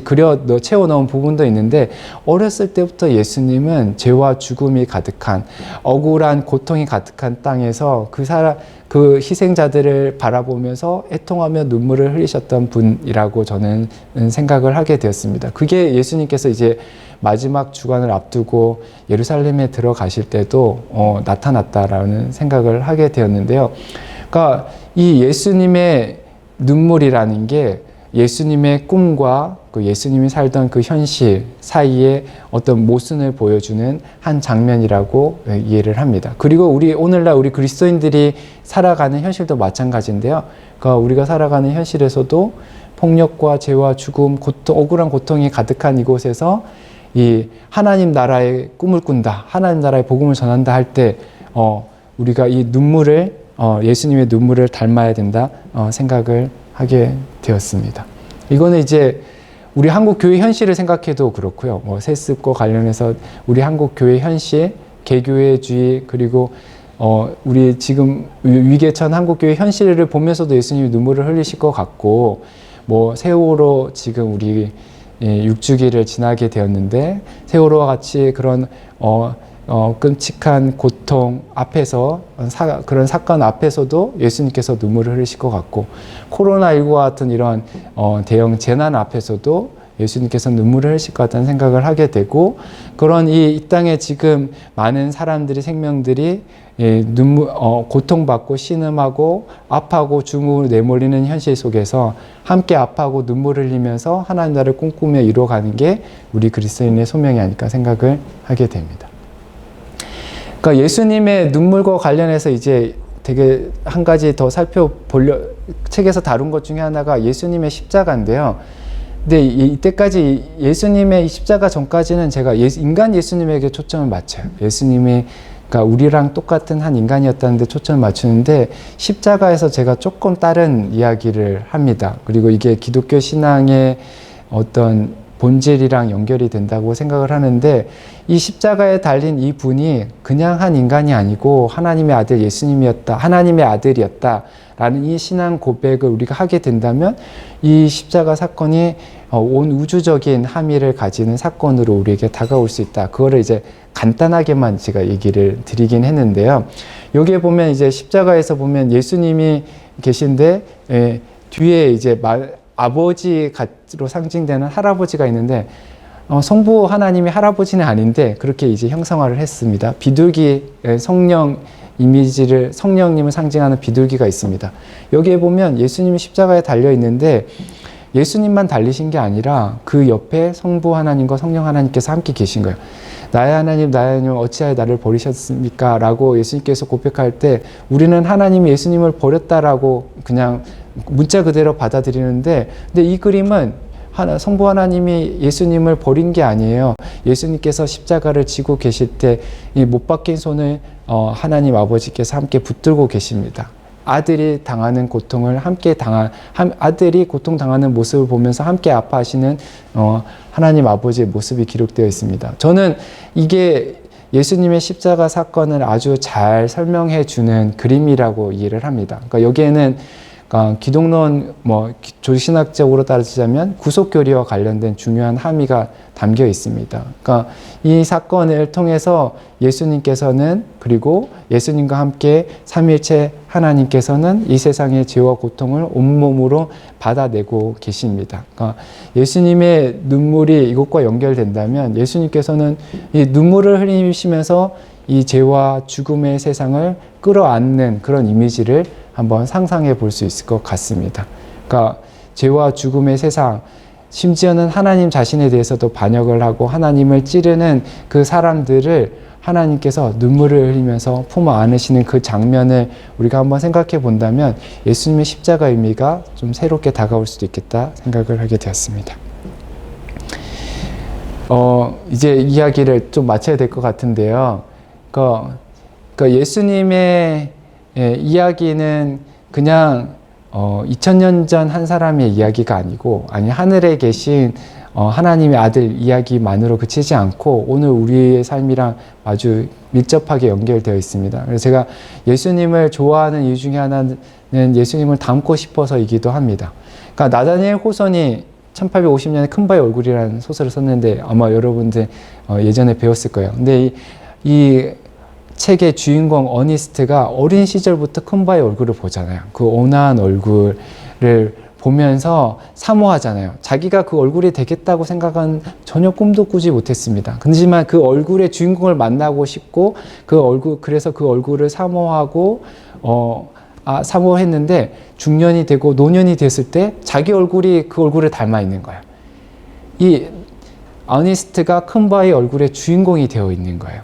채워 넣은 부분도 있는데 어렸을 때부터 예수님은 죄와 죽음이 가득한 억울한 고통이 가득한 땅에서 그 희생자들을 바라보면서 애통하며 눈물을 흘리셨던 분이라고 저는 생각을 하게 되었습니다. 그게 예수님께서 이제 마지막 주간을 앞두고 예루살렘에 들어가실 때도 나타났다라는 생각을 하게 되었는데요. 그러니까 이 예수님의 눈물이라는 게 예수님의 꿈과 그 예수님이 살던 그 현실 사이에 어떤 모순을 보여주는 한 장면이라고 이해를 합니다. 그리고 오늘날 우리 그리스도인들이 살아가는 현실도 마찬가지인데요. 그러니까 우리가 살아가는 현실에서도 폭력과 죄와 죽음, 억울한 고통이 가득한 이곳에서 이 하나님 나라의 꿈을 꾼다, 하나님 나라의 복음을 전한다 할 때 우리가 이 눈물을 예수님의 눈물을 닮아야 된다 생각을 하게 되었습니다. 이거는 이제 우리 한국 교회 현실을 생각해도 그렇고요. 세습과 관련해서 우리 한국 교회 현실, 개교회주의, 그리고 우리 지금 위계천 한국 교회 현실을 보면서도 예수님이 눈물을 흘리실 것 같고, 세월호 지금 우리 6주기를 지나게 되었는데, 세월호와 같이 그런 끔찍한 고통 앞에서 그런 사건 앞에서도 예수님께서 눈물을 흘리실 것 같고, 코로나19와 같은 이런 대형 재난 앞에서도 예수님께서 눈물을 흘리실 것 같다는 생각을 하게 되고, 그런 이 땅에 지금 많은 사람들이 생명들이 고통받고 신음하고 아파하고 죽음으로 내몰리는 현실 속에서 함께 아파하고 눈물을 흘리면서 하나님 나라를 꿈꾸며 이루어가는 게 우리 그리스도인의 소명이 아닐까 생각을 하게 됩니다. 그러니까 예수님의 눈물과 관련해서 이제 되게 한 가지 더 책에서 다룬 것 중에 하나가 예수님의 십자가인데요. 근데 이때까지 예수님의 십자가 전까지는 제가 인간 예수님에게 초점을 맞춰요. 예수님이 그러니까 우리랑 똑같은 한 인간이었다는데 초점을 맞추는데, 십자가에서 제가 조금 다른 이야기를 합니다. 그리고 이게 기독교 신앙의 어떤 본질이랑 연결이 된다고 생각을 하는데, 이 십자가에 달린 이 분이 그냥 한 인간이 아니고 하나님의 아들 예수님이었다, 하나님의 아들이었다 라는 이 신앙 고백을 우리가 하게 된다면, 이 십자가 사건이 온 우주적인 함의를 가지는 사건으로 우리에게 다가올 수 있다. 그거를 이제 간단하게만 제가 얘기를 드리긴 했는데요. 여기에 보면 이제 십자가에서 보면 예수님이 계신데, 뒤에 이제 아버지로 상징되는 할아버지가 있는데, 성부 하나님이 할아버지는 아닌데 그렇게 이제 형상화를 했습니다. 비둘기, 성령 이미지를, 성령님을 상징하는 비둘기가 있습니다. 여기에 보면 예수님이 십자가에 달려 있는데, 예수님만 달리신 게 아니라 그 옆에 성부 하나님과 성령 하나님께서 함께 계신 거예요. 나의 하나님, 나의 하나님, 어찌하여 나를 버리셨습니까? 라고 예수님께서 고백할 때, 우리는 하나님이 예수님을 버렸다라고 그냥 문자 그대로 받아들이는데, 근데 이 그림은 성부 하나님이 예수님을 버린 게 아니에요. 예수님께서 십자가를 지고 계실 때 이 못 박힌 손을 하나님 아버지께서 함께 붙들고 계십니다. 아들이 당하는 고통을 아들이 고통당하는 모습을 보면서 함께 아파하시는 하나님 아버지의 모습이 기록되어 있습니다. 저는 이게 예수님의 십자가 사건을 아주 잘 설명해 주는 그림이라고 이해를 합니다. 그러니까 여기에는 기독론, 조신학적으로 따지자면 구속교리와 관련된 중요한 함의가 담겨 있습니다. 그러니까 이 사건을 통해서 예수님께서는, 그리고 예수님과 함께 삼위일체 하나님께서는 이 세상의 죄와 고통을 온몸으로 받아내고 계십니다. 그러니까 예수님의 눈물이 이것과 연결된다면, 예수님께서는 이 눈물을 흘리시면서 이 죄와 죽음의 세상을 끌어안는 그런 이미지를 한번 상상해 볼 수 있을 것 같습니다. 그러니까 죄와 죽음의 세상, 심지어는 하나님 자신에 대해서도 반역을 하고 하나님을 찌르는 그 사람들을 하나님께서 눈물을 흘리면서 품어 안으시는 그 장면을 우리가 한번 생각해 본다면, 예수님의 십자가 의미가 좀 새롭게 다가올 수도 있겠다 생각을 하게 되었습니다. 이제 이야기를 좀 마쳐야 될 것 같은데요. 그러니까 예수님의 이야기는 그냥 2000년 전 한 사람의 이야기가 아니고, 하늘에 계신 하나님의 아들 이야기만으로 그치지 않고 오늘 우리의 삶이랑 아주 밀접하게 연결되어 있습니다. 그래서 제가 예수님을 좋아하는 이유 중에 하나는 예수님을 닮고 싶어서이기도 합니다. 그러니까 나다니엘 호선이 1850년에 큰바의 얼굴이라는 소설을 썼는데, 아마 여러분들 예전에 배웠을 거예요. 근데 이 책의 주인공 어니스트가 어린 시절부터 큰바의 얼굴을 보잖아요. 그 온화한 얼굴을 보면서 사모하잖아요. 자기가 그 얼굴이 되겠다고 생각은 전혀 꿈도 꾸지 못했습니다. 하지만 그 얼굴의 주인공을 만나고 싶고, 그래서 그 얼굴을 사모하고, 사모했는데, 중년이 되고 노년이 됐을 때 자기 얼굴이 그 얼굴을 닮아 있는 거예요. 이 어니스트가 큰 바위 얼굴의 주인공이 되어 있는 거예요.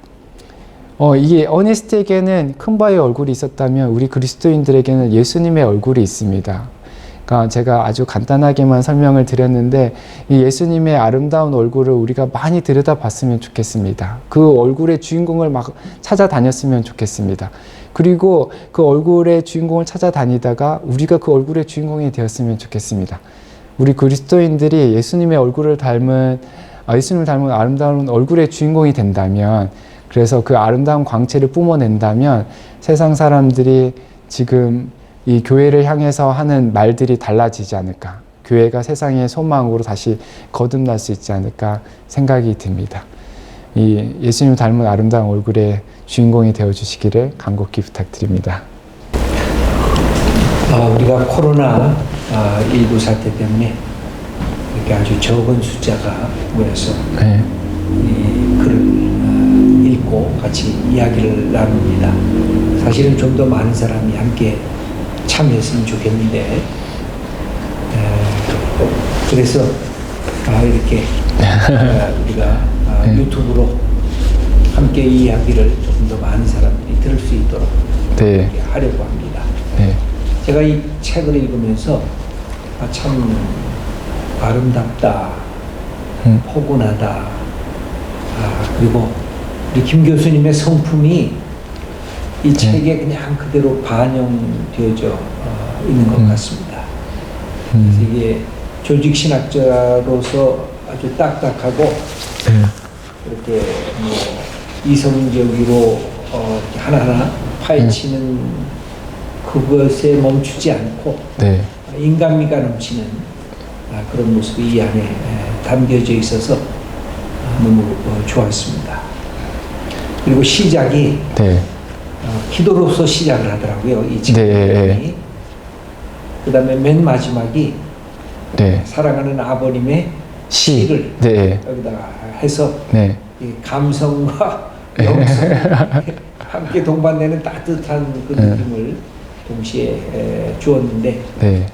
이게 어니스트에게는 큰 바위 얼굴이 있었다면 우리 그리스도인들에게는 예수님의 얼굴이 있습니다. 그러니까 제가 아주 간단하게만 설명을 드렸는데 이 예수님의 아름다운 얼굴을 우리가 많이 들여다봤으면 좋겠습니다. 그 얼굴의 주인공을 막 찾아다녔으면 좋겠습니다. 그리고 그 얼굴의 주인공을 찾아다니다가 우리가 그 얼굴의 주인공이 되었으면 좋겠습니다. 우리 그리스도인들이 예수님의 얼굴을 닮은 예수님을 닮은 아름다운 얼굴의 주인공이 된다면, 그래서 그 아름다운 광채를 뿜어낸다면 세상 사람들이 지금 이 교회를 향해서 하는 말들이 달라지지 않을까, 교회가 세상의 소망으로 다시 거듭날 수 있지 않을까 생각이 듭니다. 이 예수님 닮은 아름다운 얼굴의 주인공이 되어주시기를 간곡히 부탁드립니다. 우리가 코로나19 사태 때문에 이렇게 아주 적은 숫자가 모여서 네. 이 글을 읽고 같이 이야기를 나눕니다. 사실은 좀 더 많은 사람이 함께 참여했으면 좋겠는데, 그래서 이렇게 우리가 유튜브로 함께 이 이야기를 조금 더 많은 사람들이 들을 수 있도록 네. 하려고 합니다. 네. 제가 이 책을 읽으면서 참 아름답다, 포근하다, 그리고 우리 김 교수님의 성품이 이 책에 그냥 그대로 반영되어져 있는 것 같습니다. 그래서 이게 조직신학자로서 아주 딱딱하고 이렇게 뭐 이성적으로 이렇게 하나하나 파헤치는 그것에 멈추지 않고 네. 인간미가 넘치는 그런 모습이 이 안에 담겨져 있어서 너무 좋았습니다. 그리고 시작이 네. 기도로서 시작을 하더라고요. 이 책이. 네. 그 다음에 맨 마지막이 네. 사랑하는 아버님의 시를 네. 여기다가 해서 네. 이 감성과 영성이 함께 동반되는 따뜻한 그 느낌을 동시에 주었는데, 네.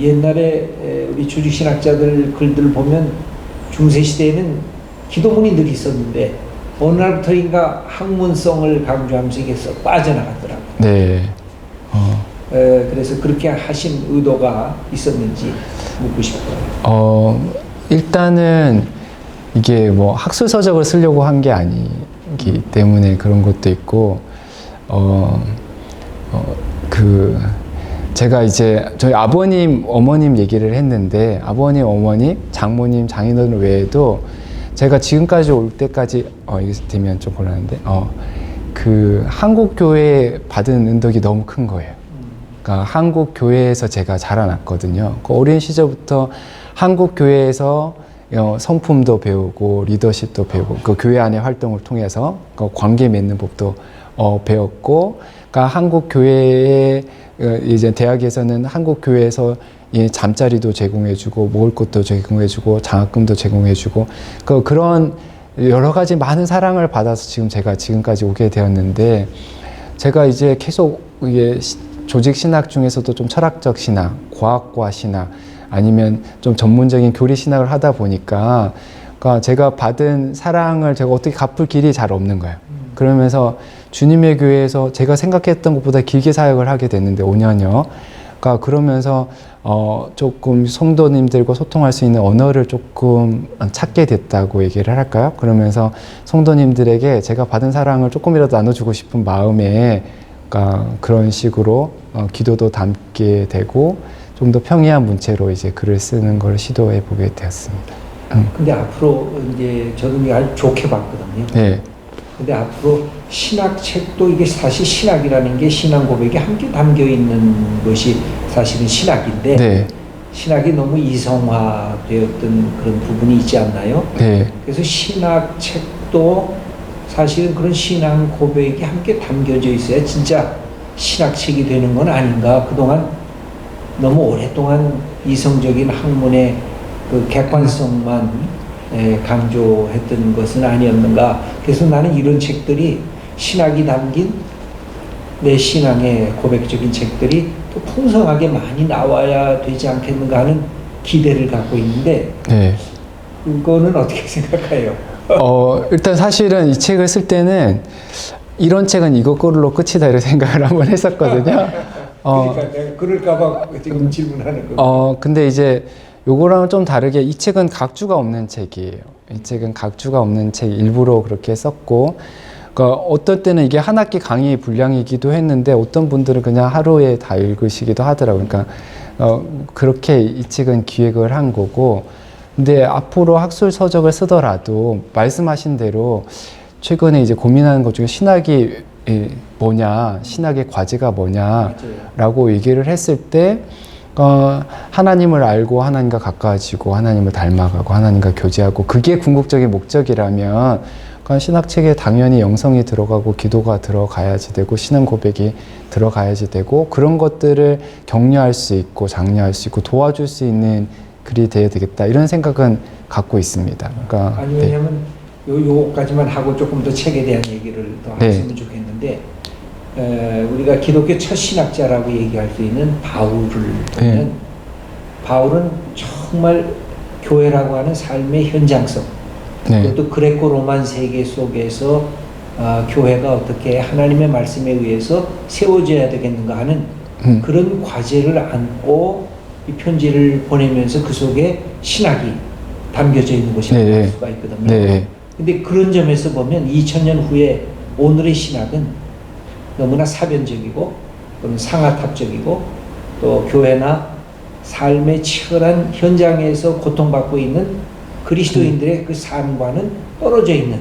옛날에 우리 조직신학자들 글들을 보면 중세시대에는 기도문이 늘 있었는데 어느 날부터인가 학문성을 강조하면서 이게 썩 빠져나갔더라고요. 네. 그래서 그렇게 하신 의도가 있었는지 묻고 싶어요. 일단은 이게 뭐 학술서적을 쓰려고 한 게 아니기 때문에 그런 것도 있고, 제가 이제 저희 아버님, 어머님 얘기를 했는데, 아버님, 어머니, 장모님, 장인어른 외에도 제가 지금까지 올 때까지, 이게 되면 좀 곤란한데, 그 한국교회 받은 은덕이 너무 큰 거예요. 그러니까 한국교회에서 제가 자라났거든요. 그 어린 시절부터 한국교회에서 성품도 배우고 리더십도 배우고 그 교회 안의 활동을 통해서 그 관계 맺는 법도 배웠고, 그러니까 한국교회에 이제 대학에서는 한국교회에서 잠자리도 제공해주고 먹을 것도 제공해주고 장학금도 제공해주고 그런 여러 가지 많은 사랑을 받아서 지금 제가 지금까지 오게 되었는데, 제가 이제 계속 이게 조직 신학 중에서도 좀 철학적 신학, 과학과 신학 아니면 좀 전문적인 교리 신학을 하다 보니까 그러니까 제가 받은 사랑을 제가 어떻게 갚을 길이 잘 없는 거예요. 그러면서 주님의 교회에서 제가 생각했던 것보다 길게 사역을 하게 됐는데 5년여. 그러니까 그러면서 조금 성도님들과 소통할 수 있는 언어를 조금 찾게 됐다고 얘기를 할까요? 그러면서 성도님들에게 제가 받은 사랑을 조금이라도 나눠주고 싶은 마음에 그러니까 그런 식으로 기도도 담게 되고 좀 더 평이한 문체로 이제 글을 쓰는 걸 시도해 보게 되었습니다. 근데 앞으로 이제 저는 아주 좋게 봤거든요. 네. 근데 앞으로 신학책도 이게 사실 신학이라는 게 신앙 고백에 함께 담겨 있는 것이 사실은 신학인데, 네. 신학이 너무 이성화되었던 그런 부분이 있지 않나요? 네. 그래서 신학책도 사실은 그런 신앙 고백이 함께 담겨져 있어야 진짜 신학책이 되는 건 아닌가. 그동안 너무 오랫동안 이성적인 학문의 그 객관성만 강조했던 것은 아니었는가. 그래서 나는 이런 책들이 신학이 담긴 내 신앙의 고백적인 책들이 또 풍성하게 많이 나와야 되지 않겠는가 하는 기대를 갖고 있는데, 네. 그거는 어떻게 생각해요? 일단 사실은 이 책을 쓸 때는 이런 책은 이거꼴로 끝이다 이런 생각을 한번 했었거든요. 그러니까 내가 그럴까봐 지금 질문하는 거. 근데 이제 요거랑은 좀 다르게 이 책은 각주가 없는 책이에요. 이 책은 각주가 없는 책 일부러 그렇게 썼고, 그러니까 어떨 때는 이게 한 학기 강의 분량이기도 했는데 어떤 분들은 그냥 하루에 다 읽으시기도 하더라고요. 그러니까 그렇게 이 책은 기획을 한 거고, 근데 앞으로 학술 서적을 쓰더라도 말씀하신 대로 최근에 이제 고민하는 것 중에 신학이 뭐냐, 신학의 과제가 뭐냐라고 얘기를 했을 때 하나님을 알고 하나님과 가까워지고 하나님을 닮아가고 하나님과 교제하고 그게 궁극적인 목적이라면 신학책에 당연히 영성이 들어가고 기도가 들어가야지 되고 신앙 고백이 들어가야지 되고 그런 것들을 격려할 수 있고 장려할 수 있고 도와줄 수 있는 글이 되어야 되겠다 이런 생각은 갖고 있습니다. 그러니까 아니 왜냐면 요거까지만 하고 조금 더 책에 대한 얘기를 더 했으면 좋겠는데 우리가 기독교 첫 신학자라고 얘기할 수 있는 바울을 보면 바울은 정말 교회라고 하는 삶의 현장성 그것도 그레코 로만 세계 속에서 교회가 어떻게 하나님의 말씀에 의해서 세워져야 되겠는가 하는 그런 과제를 안고 이 편지를 보내면서 그 속에 신학이 담겨져 있는 것이라고 할 수가 있거든요. 근데 그런 점에서 보면 2000년 후에 오늘의 신학은 너무나 사변적이고 또는 상하탑적이고 또 교회나 삶의 치열한 현장에서 고통받고 있는 그리스도인들의 그 삶과는 떨어져 있는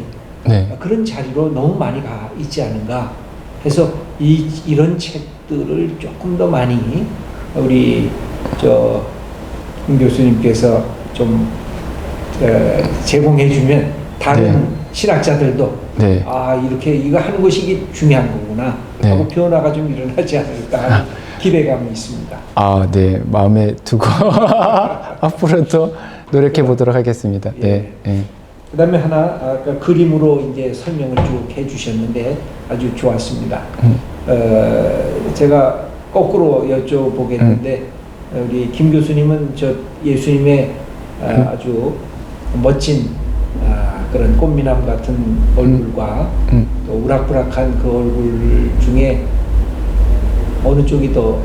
그런 자리로 너무 많이 가 있지 않은가 해서 이런 책들을 조금 더 많이 우리 김 교수님께서 좀 제공해주면 다른 신학자들도 이렇게 이거 하는 것이 이게 중요한 거구나 하고 변화가 좀 일어나지 않을까 하는 기대감이 있습니다. 네, 마음에 두고 앞으로도 노력해 보도록 하겠습니다. 그다음에 하나 아까 그림으로 이제 설명을 쭉 해주셨는데 아주 좋았습니다. 제가 거꾸로 여쭤보겠는데 우리 김 교수님은 저 예수님의 아주 멋진 그런 꽃미남 같은 얼굴과 또 우락부락한 그 얼굴 중에 어느 쪽이 더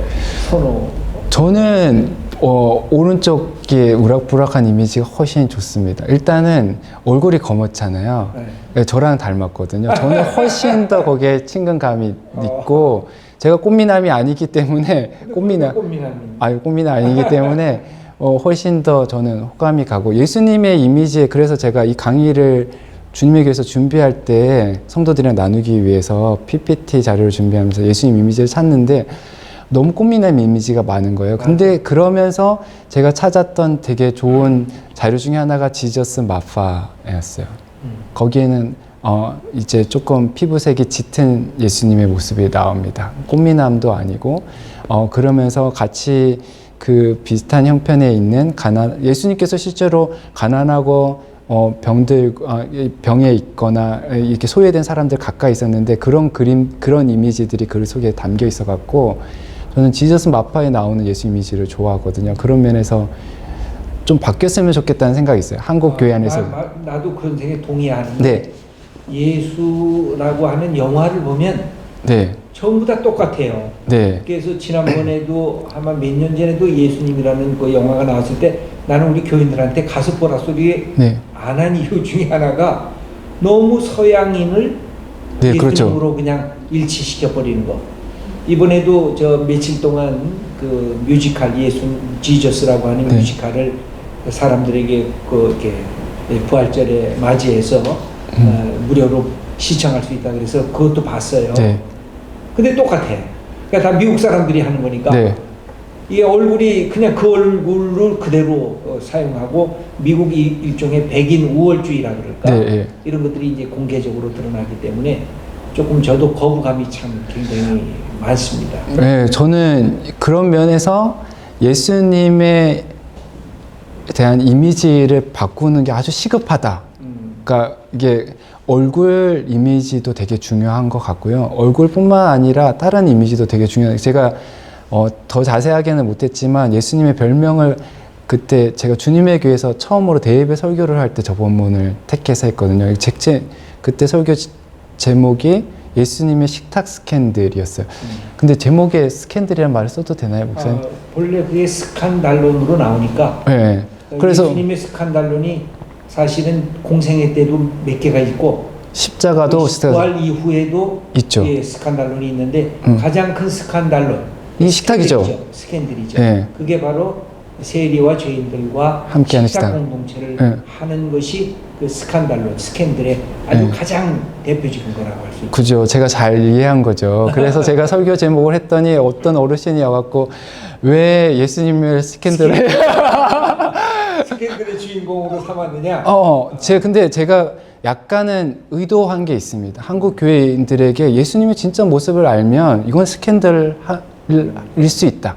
선호? 저는 오른쪽에 우락부락한 이미지가 훨씬 좋습니다. 일단은 얼굴이 검었잖아요. 저랑 닮았거든요. 저는 훨씬 더 거기에 친근감이 있고 제가 꽃미남이 아니기 때문에 꽃미남 아니기 때문에 훨씬 더 저는 호감이 가고 예수님의 이미지에 그래서 제가 이 강의를 주님의 교회에서 준비할 때 성도들이랑 나누기 위해서 PPT 자료를 준비하면서 예수님 이미지를 찾는데 너무 꽃미남 이미지가 많은 거예요. 근데 그러면서 제가 찾았던 되게 좋은 자료 중에 하나가 지저스 마파였어요. 거기에는 이제 조금 피부색이 짙은 예수님의 모습이 나옵니다. 꽃미남도 아니고 그러면서 같이 그 비슷한 형편에 있는 예수님께서 실제로 가난하고 병에 있거나 이렇게 소외된 사람들 가까이 있었는데 그런 이미지들이 글 속에 담겨 있어 갖고 저는 지저스 마파에 나오는 예수 이미지를 좋아하거든요. 그런 면에서 좀 바뀌었으면 좋겠다는 생각이 있어요. 한국 교회 안에서. 나도 그런 생각에 동의하는데 예수라고 하는 영화를 보면 전부 다 똑같아요. 그래서 지난번에도 아마 몇 년 전에도 예수님이라는 그 영화가 나왔을 때 나는 우리 교인들한테 가서 보라 소리 안 한 이유 중에 하나가 너무 서양인을 예수님으로 그냥 일치시켜 버리는 거. 이번에도 저 며칠 동안 그 뮤지컬 지저스라고 하는 뮤지컬을 사람들에게 이렇게 부활절에 맞이해서 무료로 시청할 수 있다 그래서 그것도 봤어요. 근데 똑같아. 그러니까 다 미국 사람들이 하는 거니까 이게 얼굴이 그냥 그 얼굴을 그대로 사용하고 미국이 일종의 백인 우월주의라 그럴까 이런 것들이 이제 공개적으로 드러나기 때문에 조금 저도 거부감이 참 굉장히 많습니다. 저는 그런 면에서 예수님에 대한 이미지를 바꾸는 게 아주 시급하다. 그러니까 이게 얼굴 이미지도 되게 중요한 것 같고요. 얼굴뿐만 아니라 다른 이미지도 되게 중요해요. 제가 더 자세하게는 못했지만 예수님의 별명을 그때 제가 주님의 교회에서 처음으로 대예배 설교를 할 때 저 본문을 택해서 했거든요. 그때 설교 제목이 예수님의 식탁 스캔들이었어요. 근데 제목에 스캔들이라는 말을 써도 되나요, 목사님? 본래 그게 스칸달론으로 나오니까. 네. 그래서 예수님의 스칸달론이 사실은 공생애 때도 몇 개가 있고 십자가도 부활 이후에도 있죠. 예, 스칸달론이 있는데 가장 큰 스칸달론 이 식탁이죠. 스캔들이죠. 네. 그게 바로 세리와 죄인들과 함께하는 식탁 식탁. 공동체를 네. 하는 것이 그 스칸달론, 스캔들의 아주 네. 가장 대표적인 거라고 할 수 있죠. 그죠. 제가 잘 이해한 거죠. 그래서 제가 설교 제목을 했더니 어떤 어르신이 와갖고 왜 예수님을 스캔들을 스캔들의 주인공으로 삼았느냐? 근데 제가 약간은 의도한 게 있습니다. 한국 교회인들에게 예수님의 진짜 모습을 알면 이건 스캔들일 수 있다.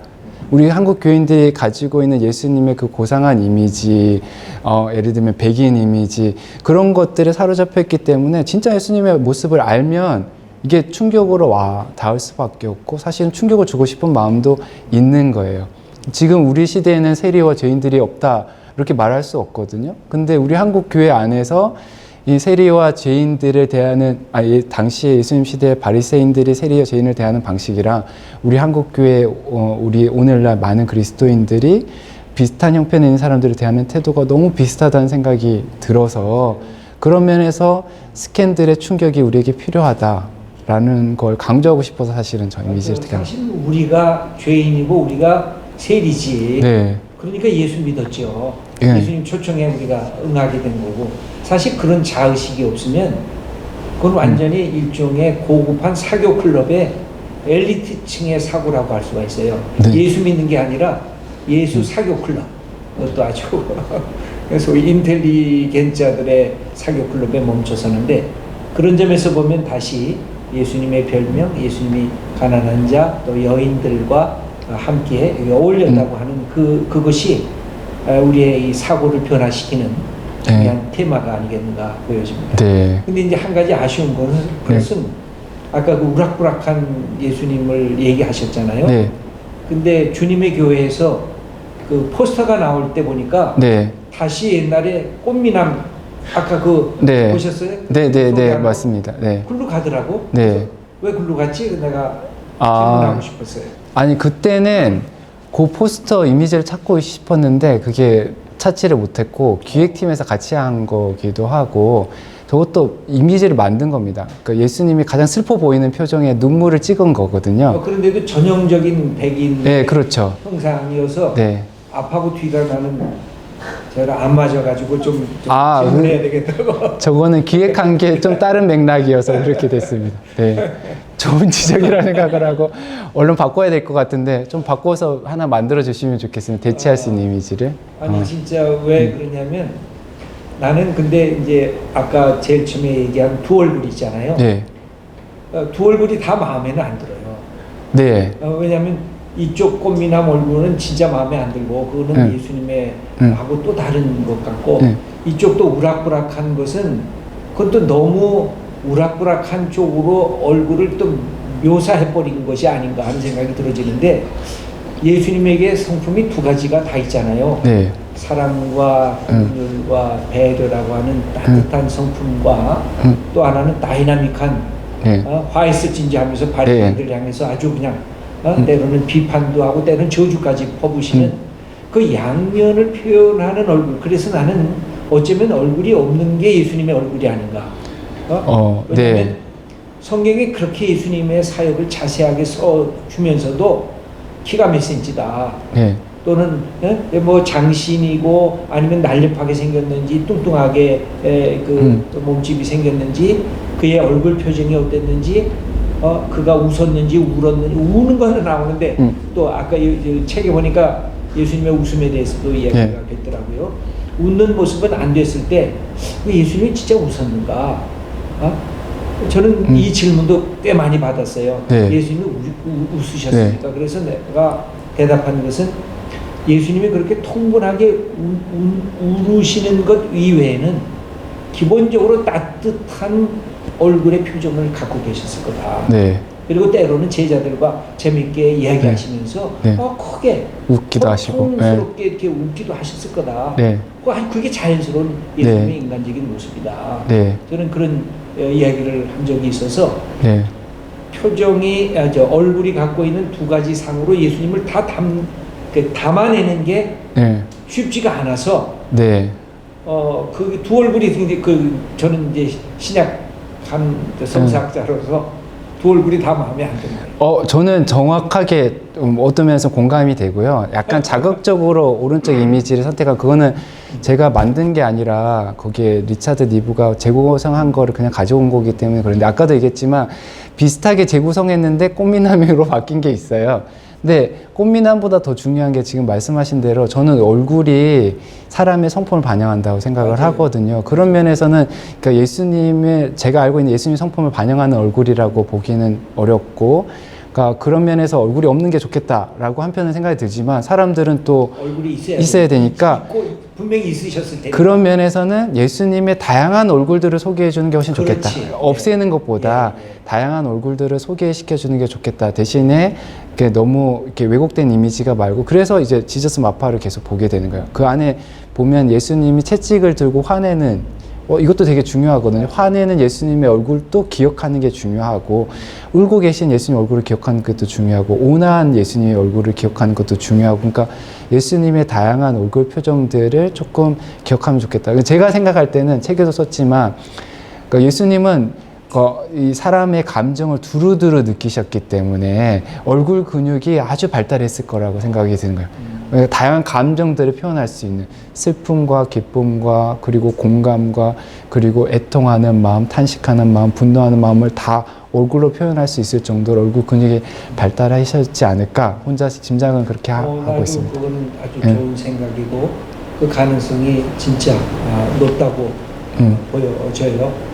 우리 한국 교인들이 가지고 있는 예수님의 그 고상한 이미지, 예를 들면 백인 이미지, 그런 것들에 사로잡혀 있기 때문에 진짜 예수님의 모습을 알면 이게 충격으로 닿을 수밖에 없고 사실은 충격을 주고 싶은 마음도 있는 거예요. 지금 우리 시대에는 세리와 죄인들이 없다 이렇게 말할 수 없거든요. 근데 우리 한국 교회 안에서 이 세리와 죄인들을 대하는 당시에 예수님 시대의 바리새인들이 세리와 죄인을 대하는 방식이랑 우리 한국 교회 우리 오늘날 많은 그리스도인들이 비슷한 형편에 있는 사람들을 대하는 태도가 너무 비슷하다는 생각이 들어서 그런 면에서 스캔들의 충격이 우리에게 필요하다라는 걸 강조하고 싶어서 사실은 저 이미지를 사실 우리가 죄인이고 우리가 세리지. 네. 그러니까 예수 믿었죠. 예. 예수님 초청에 우리가 응하게 된 거고. 사실 그런 자의식이 없으면 그건 완전히 일종의 고급한 사교 클럽의 엘리트층의 사고라고 할 수가 있어요. 네. 예수 믿는 게 아니라 예수 사교 클럽. 그것도 아주 소위 인텔리겐자들의 사교 클럽에 멈춰서는데 그런 점에서 보면 다시 예수님의 별명, 예수님이 가난한 자, 또 여인들과 함께 어울렸다고 하는 그것이 우리의 이 사고를 변화시키는 중요한 테마가 아니겠는가 보여집니다. 네. 근데 이제 한 가지 아쉬운 것은 아까 그 우락부락한 예수님을 얘기하셨잖아요. 네. 근데 주님의 교회에서 그 포스터가 나올 때 보니까 네. 다시 옛날에 꽃미남 아까 네. 보셨어요? 네, 맞습니다. 네. 글로 가더라고. 네. 왜 글로 갔지? 내가 질문하고 싶었어요. 아니 그때는 그 포스터 이미지를 찾고 싶었는데 그게 찾지를 못했고 기획팀에서 같이 한 거기도 하고 저것도 이미지를 만든 겁니다. 그러니까 예수님이 가장 슬퍼 보이는 표정에 눈물을 찍은 거거든요. 그런데도 전형적인 백인 네, 그렇죠. 형상이어서 네. 앞하고 뒤가 나는 제가 안 맞아가지고 좀 아, 질문해야 되겠다고. 저거는 기획한 게 좀 다른 맥락이어서 그렇게 됐습니다. 네. 좋은 지적이라 생각을 하고 얼른 바꿔야 될 것 같은데 좀 바꿔서 하나 만들어 주시면 좋겠습니다. 대체할 수 있는 이미지를. 아니 진짜 왜 그러냐면 나는 근데 이제 아까 제일 처음에 얘기한 두 얼굴 있잖아요. 네. 두 얼굴이 다 마음에는 안 들어요. 네. 왜냐하면 이쪽 꽃미남 얼굴은 진짜 마음에 안 들고 그거는 예수님의 하고 또 다른 것 같고 이쪽도 우락부락한 것은 그것도 너무 우락부락한 쪽으로 얼굴을 또 묘사해버린 것이 아닌가 하는 생각이 들어지는데 예수님에게 성품이 두 가지가 다 있잖아요. 네. 사랑과 긍휼과 배려라고 하는 따뜻한 성품과 또 하나는 다이나믹한 화해스 진지하면서 바리새인들 향해서 아주 그냥 때로는 비판도 하고 때로는 저주까지 퍼부시는 그 양면을 표현하는 얼굴. 그래서 나는 어쩌면 얼굴이 없는 게 예수님의 얼굴이 아닌가. 왜냐하면 성경에 그렇게 예수님의 사역을 자세하게 써주면서도 키가 몇 센치다. 또는 뭐 장신이고 아니면 날렵하게 생겼는지 뚱뚱하게 몸집이 생겼는지 그의 얼굴 표정이 어땠는지 그가 웃었는지 울었는지 우는 거는 나오는데 또 아까 이 책에 보니까 예수님의 웃음에 대해서도 이야기가 됐더라고요. 웃는 모습은 안 됐을 때 예수님이 진짜 웃었는가? 저는 이 질문도 꽤 많이 받았어요. 예수님이 웃으셨습니까? 그래서 내가 대답하는 것은 예수님이 그렇게 통분하게 울으시는 것 이외에는 기본적으로 따뜻한 얼굴의 표정을 갖고 계셨을 거다. 그리고 때로는 제자들과 재밌게 이야기하시면서 네. 크게 웃기도 하시고. 통스럽게 이렇게 웃기도 하셨을 거다. 네. 그게 자연스러운 예수님의 인간적인 모습이다. 네. 저는 그런 이야기를 한 적이 있어서 네. 표정이 얼굴이 갖고 있는 두 가지 상으로 예수님을 다 담아내는 게 네. 쉽지가 않아서 네. 그 두 얼굴이 저는 이제 신약 성사학자로서 두 얼굴이 다 마음에 안 듭니다. 저는 정확하게 어떤 면에서 공감이 되고요. 약간 자극적으로 오른쪽 이미지를 선택한 그거는 제가 만든 게 아니라 거기에 리차드 니브가 재구성한 거를 그냥 가져온 거기 때문에 그런데 아까도 얘기했지만 비슷하게 재구성했는데 꽃미남으로 바뀐 게 있어요. 근데 꽃미남보다 더 중요한 게 지금 말씀하신 대로 저는 얼굴이 사람의 성품을 반영한다고 생각을 맞아요. 하거든요. 그런 면에서는 그러니까 제가 알고 있는 예수님 성품을 반영하는 얼굴이라고 보기는 어렵고, 그러니까 그런 면에서 얼굴이 없는 게 좋겠다라고 한편은 생각이 들지만 사람들은 또 얼굴이 있어야 되니까 분명히 있으셨을 텐데 그런 면에서는 예수님의 다양한 얼굴들을 소개해 주는 게 훨씬 좋겠다. 그렇지. 없애는 것보다 다양한 얼굴들을 소개시켜 주는 게 좋겠다. 대신에 이렇게 너무 이렇게 왜곡된 이미지가 말고, 그래서 이제 지저스 마파를 계속 보게 되는 거예요. 그 안에 보면 예수님이 채찍을 들고 화내는, 이것도 되게 중요하거든요. 화내는 예수님의 얼굴도 기억하는 게 중요하고, 울고 계신 예수님 얼굴을 기억하는 것도 중요하고, 온화한 예수님의 얼굴을 기억하는 것도 중요하고, 그러니까 예수님의 다양한 얼굴 표정들을 조금 기억하면 좋겠다. 제가 생각할 때는 책에도 썼지만, 그러니까 예수님은 이 사람의 감정을 두루두루 느끼셨기 때문에 얼굴 근육이 아주 발달했을 거라고 생각이 드는 거예요. 다양한 감정들을 표현할 수 있는 슬픔과 기쁨과 그리고 공감과 그리고 애통하는 마음, 탄식하는 마음, 분노하는 마음을 다 얼굴로 표현할 수 있을 정도로 얼굴 근육이 발달하셨지 않을까, 혼자 짐작은 그렇게 하고 있습니다. 그건 아주 좋은 생각이고 그 가능성이 진짜 높다고 보여져요.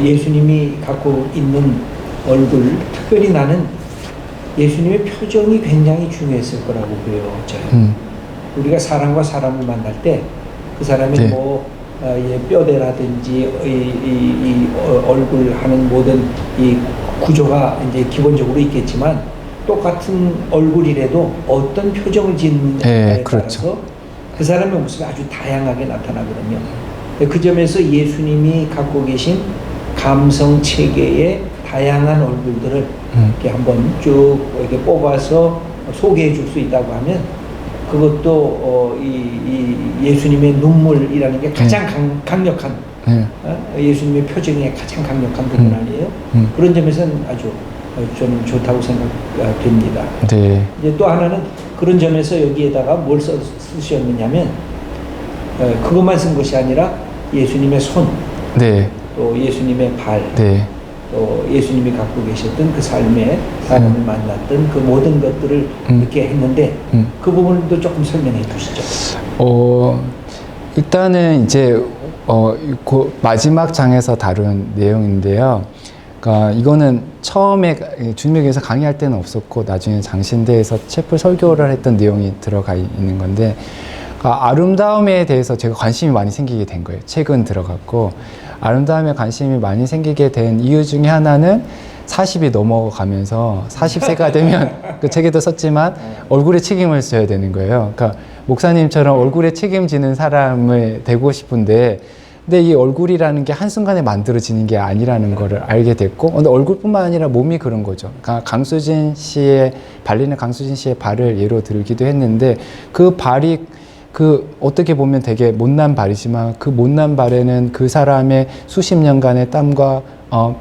예수님이 갖고 있는 얼굴, 특별히 나는 예수님의 표정이 굉장히 중요했을 거라고 보여져요. 우리가 사람과 사람을 만날 때 그 사람이 네. 뼈대라든지 이 얼굴 하는 모든 이 구조가 이제 기본적으로 있겠지만 똑같은 얼굴이라도 어떤 표정을 짓느냐에 그렇죠. 따라서 그 사람의 모습이 아주 다양하게 나타나거든요. 그 점에서 예수님이 갖고 계신 감성 체계의 다양한 얼굴들을 이렇게 한번 쭉 이렇게 뽑아서 소개해 줄 수 있다고 하면 그것도 이 예수님의 눈물이라는 게 가장 강력한 예수님의 표정의 가장 강력한 부분 아니에요? 그런 점에서는 아주 좀 좋다고 생각됩니다. 네. 이제 또 하나는 그런 점에서 여기에다가 뭘 쓰셨느냐면 그것만 쓴 것이 아니라 예수님의 손, 네. 또 예수님의 발, 네. 또 예수님이 갖고 계셨던 그 삶에 사람을 만났던 그 모든 것들을 이렇게 했는데 그 부분도 조금 설명해 주시죠. 일단은 이제 그 마지막 장에서 다룬 내용인데요. 그러니까 이거는 처음에 주님에게서 강의할 때는 없었고 나중에 장신대에서 채플 설교를 했던 내용이 들어가 있는 건데, 그러니까 아름다움에 대해서 제가 관심이 많이 생기게 된 거예요. 최근 들어갔고, 아름다움에 관심이 많이 생기게 된 이유 중에 하나는 40이 넘어가면서 40세가 되면 그 책에도 썼지만 얼굴에 책임을 져야 되는 거예요. 그러니까 목사님처럼 얼굴에 책임지는 사람을 되고 싶은데, 근데 이 얼굴이라는 게 한순간에 만들어지는 게 아니라는 거를 알게 됐고, 근데 얼굴뿐만 아니라 몸이 그런 거죠. 그러니까 발리는 강수진 씨의 발을 예로 들기도 했는데, 그 발이 어떻게 보면 되게 못난 발이지만 그 못난 발에는 그 사람의 수십 년간의 땀과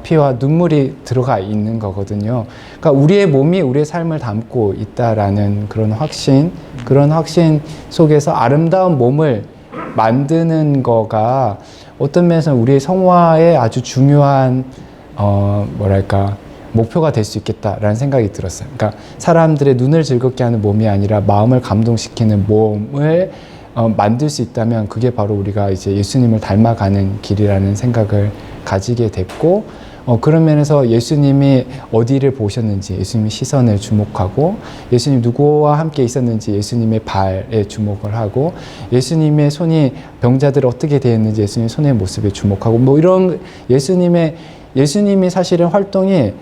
피와 눈물이 들어가 있는 거거든요. 그러니까 우리의 몸이 우리의 삶을 담고 있다라는 그런 확신 속에서 아름다운 몸을 만드는 거가 어떤 면에서 우리의 성화에 아주 중요한 목표가 될 수 있겠다라는 생각이 들었어요. 그러니까 사람들의 눈을 즐겁게 하는 몸이 아니라 마음을 감동시키는 몸을 만들 수 있다면 그게 바로 우리가 이제 예수님을 닮아가는 길이라는 생각을 가지게 됐고, 그런 면에서 예수님이 어디를 보셨는지 예수님의 시선을 주목하고, 예수님 누구와 함께 있었는지 예수님의 발에 주목을 하고, 예수님의 손이 병자들 어떻게 되었는지 예수님의 손의 모습에 주목하고, 이런 예수님이 사실은 활동이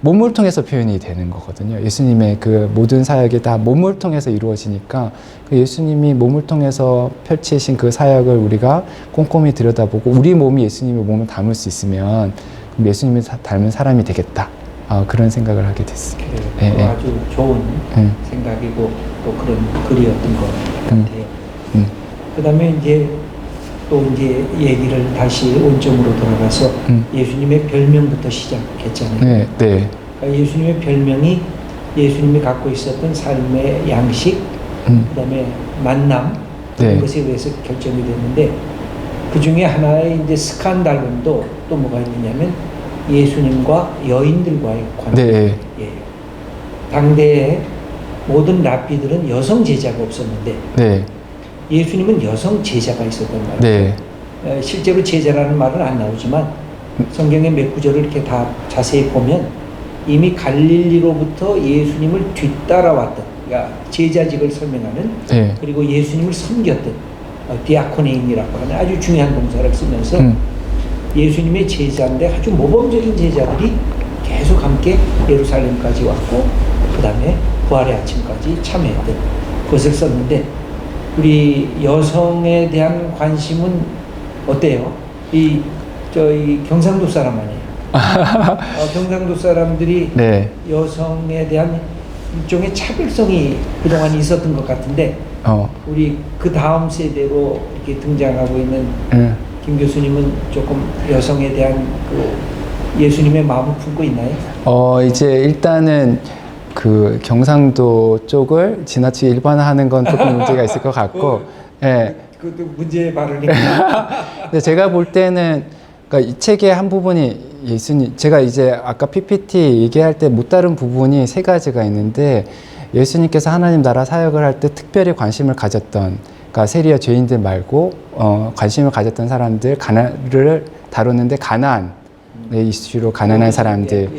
몸을 통해서 표현이 되는 거거든요. 예수님의 그 모든 사역이 다 몸을 통해서 이루어지니까 그 예수님이 몸을 통해서 펼치신 그 사역을 우리가 꼼꼼히 들여다보고 우리 몸이 예수님의 몸을 담을 수 있으면 그럼 예수님을 닮은 사람이 되겠다. 그런 생각을 하게 됐습니다. 그래요. 예, 예. 아주 좋은 생각이고 또 그런 글이었던 것 같아요. 그다음에 또 이제 얘기를 다시 원점으로 돌아가서 예수님의 별명부터 시작했잖아요. 네, 네. 그러니까 예수님의 별명이 예수님이 갖고 있었던 삶의 양식, 그다음에 만남 그런 네. 것에 의해서 결정이 됐는데 그 중에 하나의 이제 스칸달론도 또 뭐가 있느냐면 예수님과 여인들과의 관계. 네. 예. 당대의 모든 랍비들은 여성 제자가 없었는데 네. 예수님은 여성 제자가 있었단 말이에요. 네. 실제로 제자라는 말은 안 나오지만 성경의 몇 구절을 이렇게 다 자세히 보면 이미 갈릴리로부터 예수님을 뒤따라왔던, 그러니까 제자직을 설명하는, 네. 그리고 예수님을 섬겼던 디아코네인이라고 하는 아주 중요한 동사를 쓰면서 예수님의 제자인데 아주 모범적인 제자들이 계속 함께 예루살렘까지 왔고 그 다음에 부활의 아침까지 참여했던 것을 썼는데 우리 여성에 대한 관심은 어때요? 저희 경상도 사람 아니에요? 경상도 사람들이 네. 여성에 대한 일종의 차별성이 그동안 있었던 것 같은데 우리 그 다음 세대로 이렇게 등장하고 있는 김 교수님은 조금 여성에 대한 그 예수님의 마음을 품고 있나요? 이제 일단은 그 경상도 쪽을 지나치게 일반화하는 건 조금 문제가 있을 것 같고, 예. 그것도 문제의 발언이니까. 근데 제가 볼 때는 그러니까 이 책의 한 부분이 예수님, 제가 이제 아까 PPT 얘기할 때 못 다룬 부분이 세 가지가 있는데 예수님께서 하나님 나라 사역을 할 때 특별히 관심을 가졌던, 그러니까 세리와 죄인들 말고 관심을 가졌던 사람들, 가난을 다루는데 가난 이슈로 가난한 사람들,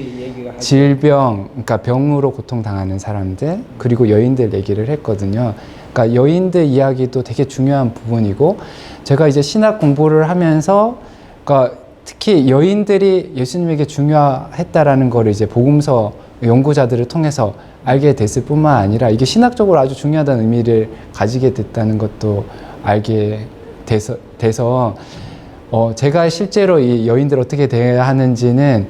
질병, 그러니까 병으로 고통당하는 사람들, 그리고 여인들 얘기를 했거든요. 그러니까 여인들 이야기도 되게 중요한 부분이고, 제가 이제 신학 공부를 하면서, 그러니까 특히 여인들이 예수님에게 중요했다라는 거를 이제 복음서 연구자들을 통해서 알게 됐을 뿐만 아니라 이게 신학적으로 아주 중요하다는 의미를 가지게 됐다는 것도 알게 돼서 제가 실제로 이 여인들 어떻게 대해야 하는지는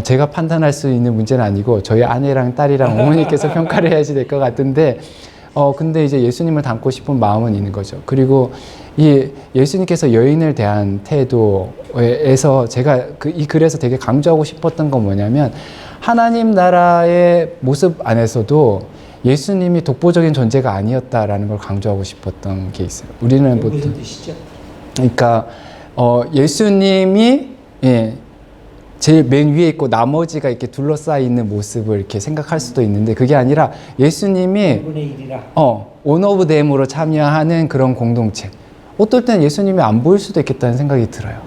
제가 판단할 수 있는 문제는 아니고 저희 아내랑 딸이랑 어머니께서 평가를 해야지 될 것 같은데 근데 이제 예수님을 닮고 싶은 마음은 있는 거죠. 그리고 이 예수님께서 여인을 대한 태도에서 제가 이 글에서 되게 강조하고 싶었던 건 뭐냐면 하나님 나라의 모습 안에서도 예수님이 독보적인 존재가 아니었다라는 걸 강조하고 싶었던 게 있어요. 우리는 보통 무슨 뜻이죠? 그러니까 예수님이 제일 맨 위에 있고 나머지가 이렇게 둘러싸여 있는 모습을 이렇게 생각할 수도 있는데 그게 아니라 예수님이 1분의 1이라. 원 오브 댐으로 참여하는 그런 공동체. 어떨 땐 예수님이 안 보일 수도 있겠다는 생각이 들어요.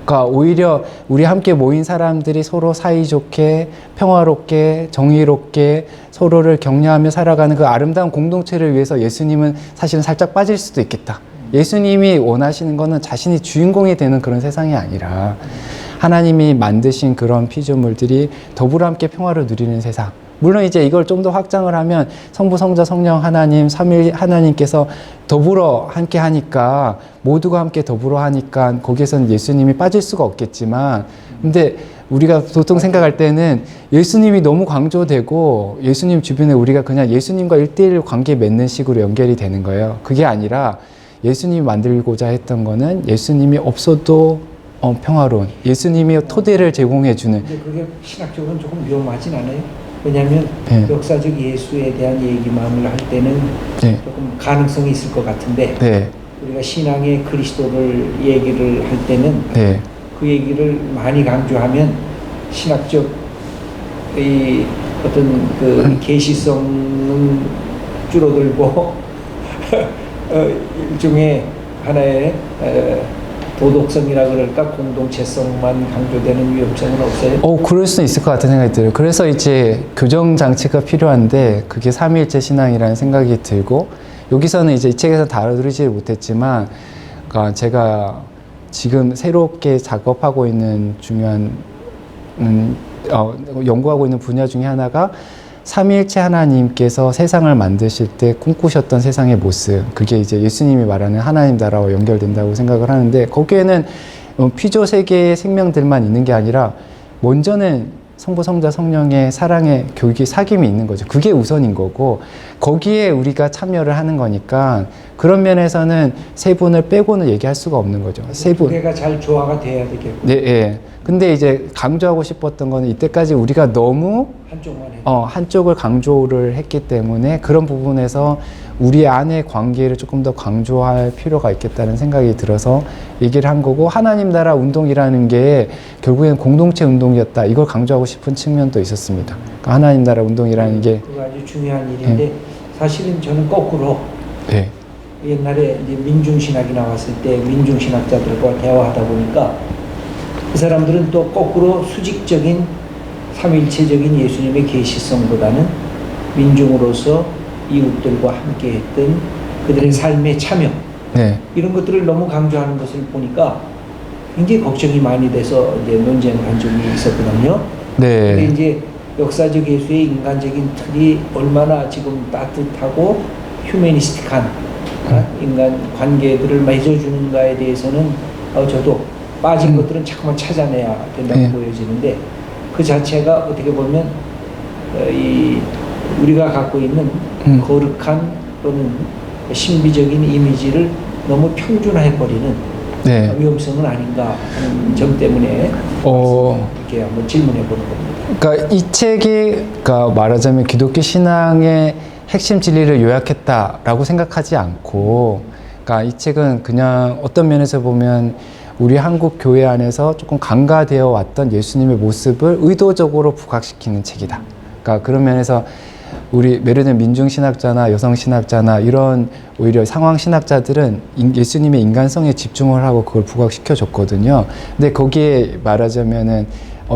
그러니까 오히려 우리 함께 모인 사람들이 서로 사이좋게 평화롭게 정의롭게 서로를 격려하며 살아가는 그 아름다운 공동체를 위해서 예수님은 사실은 살짝 빠질 수도 있겠다. 예수님이 원하시는 거는 자신이 주인공이 되는 그런 세상이 아니라 하나님이 만드신 그런 피조물들이 더불어 함께 평화를 누리는 세상. 물론 이제 이걸 좀 더 확장을 하면 성부, 성자, 성령 하나님, 삼위 하나님께서 더불어 함께 하니까 모두가 함께 더불어 하니까 거기에서는 예수님이 빠질 수가 없겠지만 근데 우리가 보통 생각할 때는 예수님이 너무 강조되고 예수님 주변에 우리가 그냥 예수님과 1대1 관계 맺는 식으로 연결이 되는 거예요. 그게 아니라 예수님이 만들고자 했던 거는 예수님이 없어도 평화로운 예수님이 토대를 제공해주는. 근데 그게 신학적으로는 조금 위험하진 않아요? 왜냐하면 네. 역사적 예수에 대한 얘기만을 할 때는 네. 조금 가능성이 있을 것 같은데 네. 우리가 신앙의 그리스도를 얘기를 할 때는 네. 그 얘기를 많이 강조하면 신학적 이 어떤 그 계시성은 줄어들고 일종의 하나의 도덕성이라 그럴까 공동체성만 강조되는 위험성은 없어요? 그럴 수 있을 것 같은 생각이 들어요. 그래서 이제 교정 장치가 필요한데 그게 삼위일체 신앙이라는 생각이 들고 여기서는 이제 이 책에서 다루지 못했지만 그러니까 제가 지금 새롭게 작업하고 있는 중요한 연구하고 있는 분야 중에 하나가 삼위일체 하나님께서 세상을 만드실 때 꿈꾸셨던 세상의 모습, 그게 이제 예수님이 말하는 하나님 나라와 연결된다고 생각을 하는데, 거기에는 피조 세계의 생명들만 있는 게 아니라 먼저는 성부, 성자, 성령의 사랑의 교육이 사귐이 있는 거죠. 그게 우선인 거고, 거기에 우리가 참여를 하는 거니까 그런 면에서는 세 분을 빼고는 얘기할 수가 없는 거죠. 세 분. 두 개가 잘 조화가 돼야 되겠고. 네, 예. 근데 이제 강조하고 싶었던 거는 이때까지 우리가 너무 한쪽만 해. 한쪽을 강조를 했기 때문에 그런 부분에서 우리 안의 관계를 조금 더 강조할 필요가 있겠다는 생각이 들어서 얘기를 한 거고, 하나님 나라 운동이라는 게 결국엔 공동체 운동이었다, 이걸 강조하고 싶은 측면도 있었습니다. 그러니까 하나님 나라 운동이라는 게 그거 아주 중요한 일인데, 사실은 저는 거꾸로 네. 옛날에 이제 민중신학이 나왔을 때 민중신학자들과 대화하다 보니까 그 사람들은 또 거꾸로 수직적인 삼위일체적인 예수님의 계시성보다는 민중으로서 이웃들과 함께 했던 그들의 삶의 참여, 네. 이런 것들을 너무 강조하는 것을 보니까 굉장히 걱정이 많이 돼서 이제 논쟁을 한 적이 있었거든요. 근데 네. 이제 역사적 예수의 인간적인 틀이 얼마나 지금 따뜻하고 휴머니스틱한 인간 관계들을 맺어주는가에 대해서는 저도 빠진 것들은 자꾸만 찾아내야 된다고 네. 보여지는데, 그 자체가 어떻게 보면 우리가 갖고 있는 거룩한 또는 신비적인 이미지를 너무 평준화해버리는 네. 위험성은 아닌가 하는 점 때문에 이렇게 한번 질문해 보는 겁니다. 그러니까 이 책이, 그러니까 말하자면 기독교 신앙의 핵심 진리를 요약했다라고 생각하지 않고, 그러니까 이 책은 그냥 어떤 면에서 보면 우리 한국 교회 안에서 조금 간과되어 왔던 예수님의 모습을 의도적으로 부각시키는 책이다. 그러니까 그런 면에서 우리 예를 들면 민중신학자나 여성신학자나 이런 오히려 상황신학자들은 예수님의 인간성에 집중을 하고 그걸 부각시켜 줬거든요. 근데 거기에 말하자면은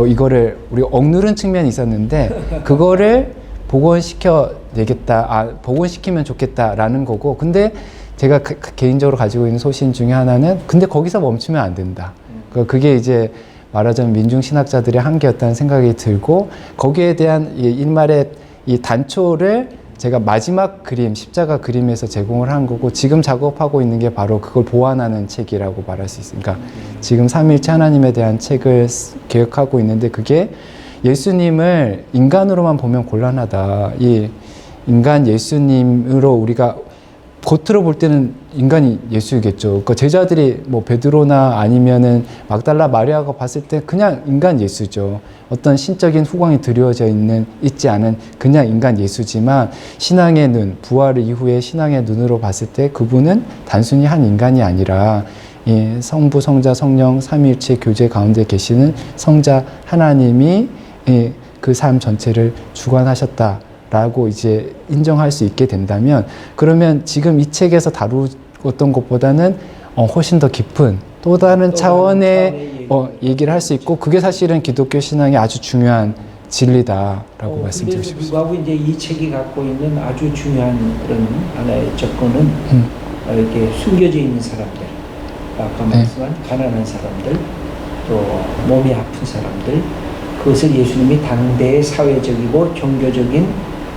이거를 우리 억누른 측면이 있었는데 그거를 복원시켜 내겠다, 복원시키면 좋겠다라는 거고, 근데 제가 개인적으로 가지고 있는 소신 중에 하나는 근데 거기서 멈추면 안 된다. 그게 이제 말하자면 민중신학자들의 한계였다는 생각이 들고, 거기에 대한 일말의 이 단초를 제가 마지막 그림, 십자가 그림에서 제공을 한 거고, 지금 작업하고 있는 게 바로 그걸 보완하는 책이라고 말할 수 있으니까, 지금 삼위일체 하나님에 대한 책을 계획하고 있는데, 그게 예수님을 인간으로만 보면 곤란하다. 이 인간 예수님으로 우리가 겉으로 볼 때는 인간이 예수이겠죠. 그러니까 제자들이 뭐 베드로나 아니면은 막달라 마리아가 봤을 때 그냥 인간 예수죠. 어떤 신적인 후광이 드려져 있지 않은 그냥 인간 예수지만, 신앙의 눈, 부활 이후에 신앙의 눈으로 봤을 때 그분은 단순히 한 인간이 아니라 이 성부, 성자, 성령 삼위일체 교제 가운데 계시는 성자 하나님이 그 삶 전체를 주관하셨다라고 이제 인정할 수 있게 된다면, 그러면 지금 이 책에서 다루었던 것보다는 훨씬 더 깊은 또 다른 차원의 얘기를 할 수 있고, 그게 사실은 기독교 신앙의 아주 중요한 진리다라고 말씀드리고 싶습니다. 불구하고 이제 이 책이 갖고 있는 아주 중요한 그런 하나의 접근은 이렇게 숨겨져 있는 사람들, 아까 말씀한 가난한 사람들, 또 몸이 아픈 사람들, 그것을 예수님이 당대의 사회적이고 종교적인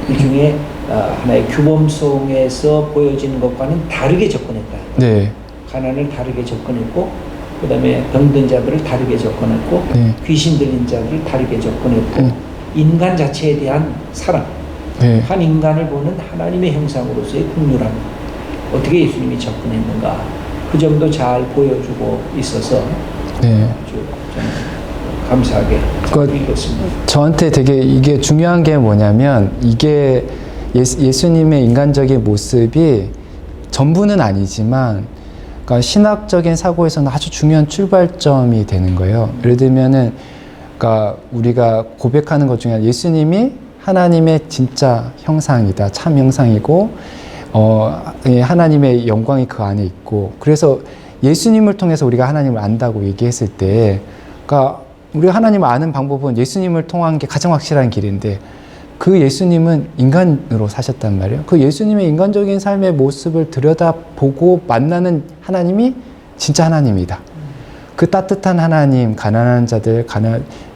일종의 하나의 규범성에서 보여지는 것과는 다르게 접근했다. 네. 가난을 다르게 접근했고, 그 다음에 병든 자들을 다르게 접근했고, 네. 귀신 들린 자들을 다르게 접근했고, 인간 자체에 대한 사랑, 네. 한 인간을 보는 하나님의 형상으로서의 국률함, 어떻게 예수님이 접근했는가, 그 점도 잘 보여주고 있어서 아주 저는 감사하게 잘 읽었습니다. 저한테 되게 이게 중요한 게 뭐냐면, 이게 예수님의 인간적인 모습이 전부는 아니지만, 그러니까 신학적인 사고에서는 아주 중요한 출발점이 되는 거예요. 예를 들면은, 그러니까 우리가 고백하는 것 중에 예수님이 하나님의 진짜 형상이다, 참 형상이고, 하나님의 영광이 그 안에 있고, 그래서 예수님을 통해서 우리가 하나님을 안다고 얘기했을 때, 그러니까 우리가 하나님을 아는 방법은 예수님을 통한 게 가장 확실한 길인데, 그 예수님은 인간으로 사셨단 말이에요. 그 예수님의 인간적인 삶의 모습을 들여다보고 만나는 하나님이 진짜 하나님이다. 그 따뜻한 하나님, 가난한 자들,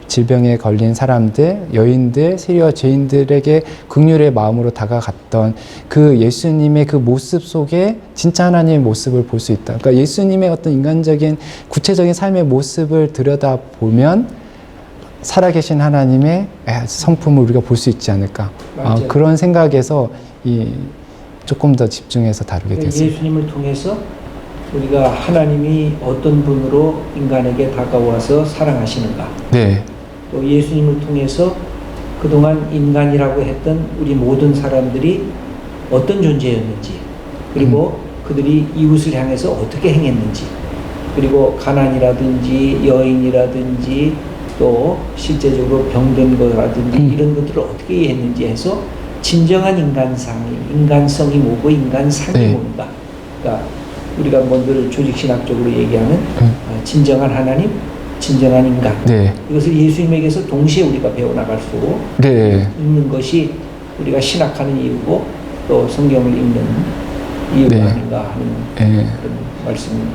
질병에 걸린 사람들, 여인들, 세리와 죄인들에게 긍휼의 마음으로 다가갔던 그 예수님의 그 모습 속에 진짜 하나님의 모습을 볼 수 있다. 그러니까 예수님의 어떤 인간적인 구체적인 삶의 모습을 들여다보면 살아계신 하나님의 성품을 우리가 볼 수 있지 않을까. 그런 생각에서 조금 더 집중해서 다루게 됐습니다. 예수님을 통해서 우리가 하나님이 어떤 분으로 인간에게 다가와서 사랑하시는가. 네. 또 예수님을 통해서 그동안 인간이라고 했던 우리 모든 사람들이 어떤 존재였는지, 그리고 그들이 이웃을 향해서 어떻게 행했는지, 그리고 가난이라든지 여인이라든지 또 실제적으로 병든 거라든지 이런 것들을 어떻게 이해했는지 해서 진정한 인간성이 뭐고 인간상이 네. 뭔가. 그러니까 우리가 늘 조직신학적으로 얘기하는 진정한 하나님, 진정한 인간. 네. 이것을 예수님에게서 동시에 우리가 배워나갈 수 네. 있는 것이 우리가 신학하는 이유고 또 성경을 읽는 이유가 네. 아닌가 하는 네. 그런 말씀입니다.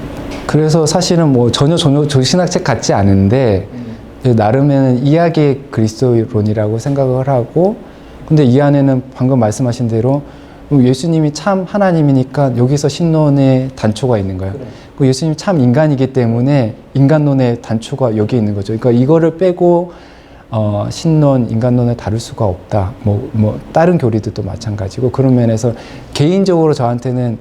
그래서 사실은 뭐 전혀 조신학책 같지 않은데 나름에는 이야기의 그리스도론이라고 생각을 하고, 근데 이 안에는 방금 말씀하신 대로 예수님이 참 하나님이니까 여기서 신론의 단초가 있는 거예요. 그래. 그 예수님이 참 인간이기 때문에 인간론의 단초가 여기 있는 거죠. 그러니까 이거를 빼고 신론, 인간론을 다룰 수가 없다. 뭐 다른 교리들도 마찬가지고, 그런 면에서 개인적으로 저한테는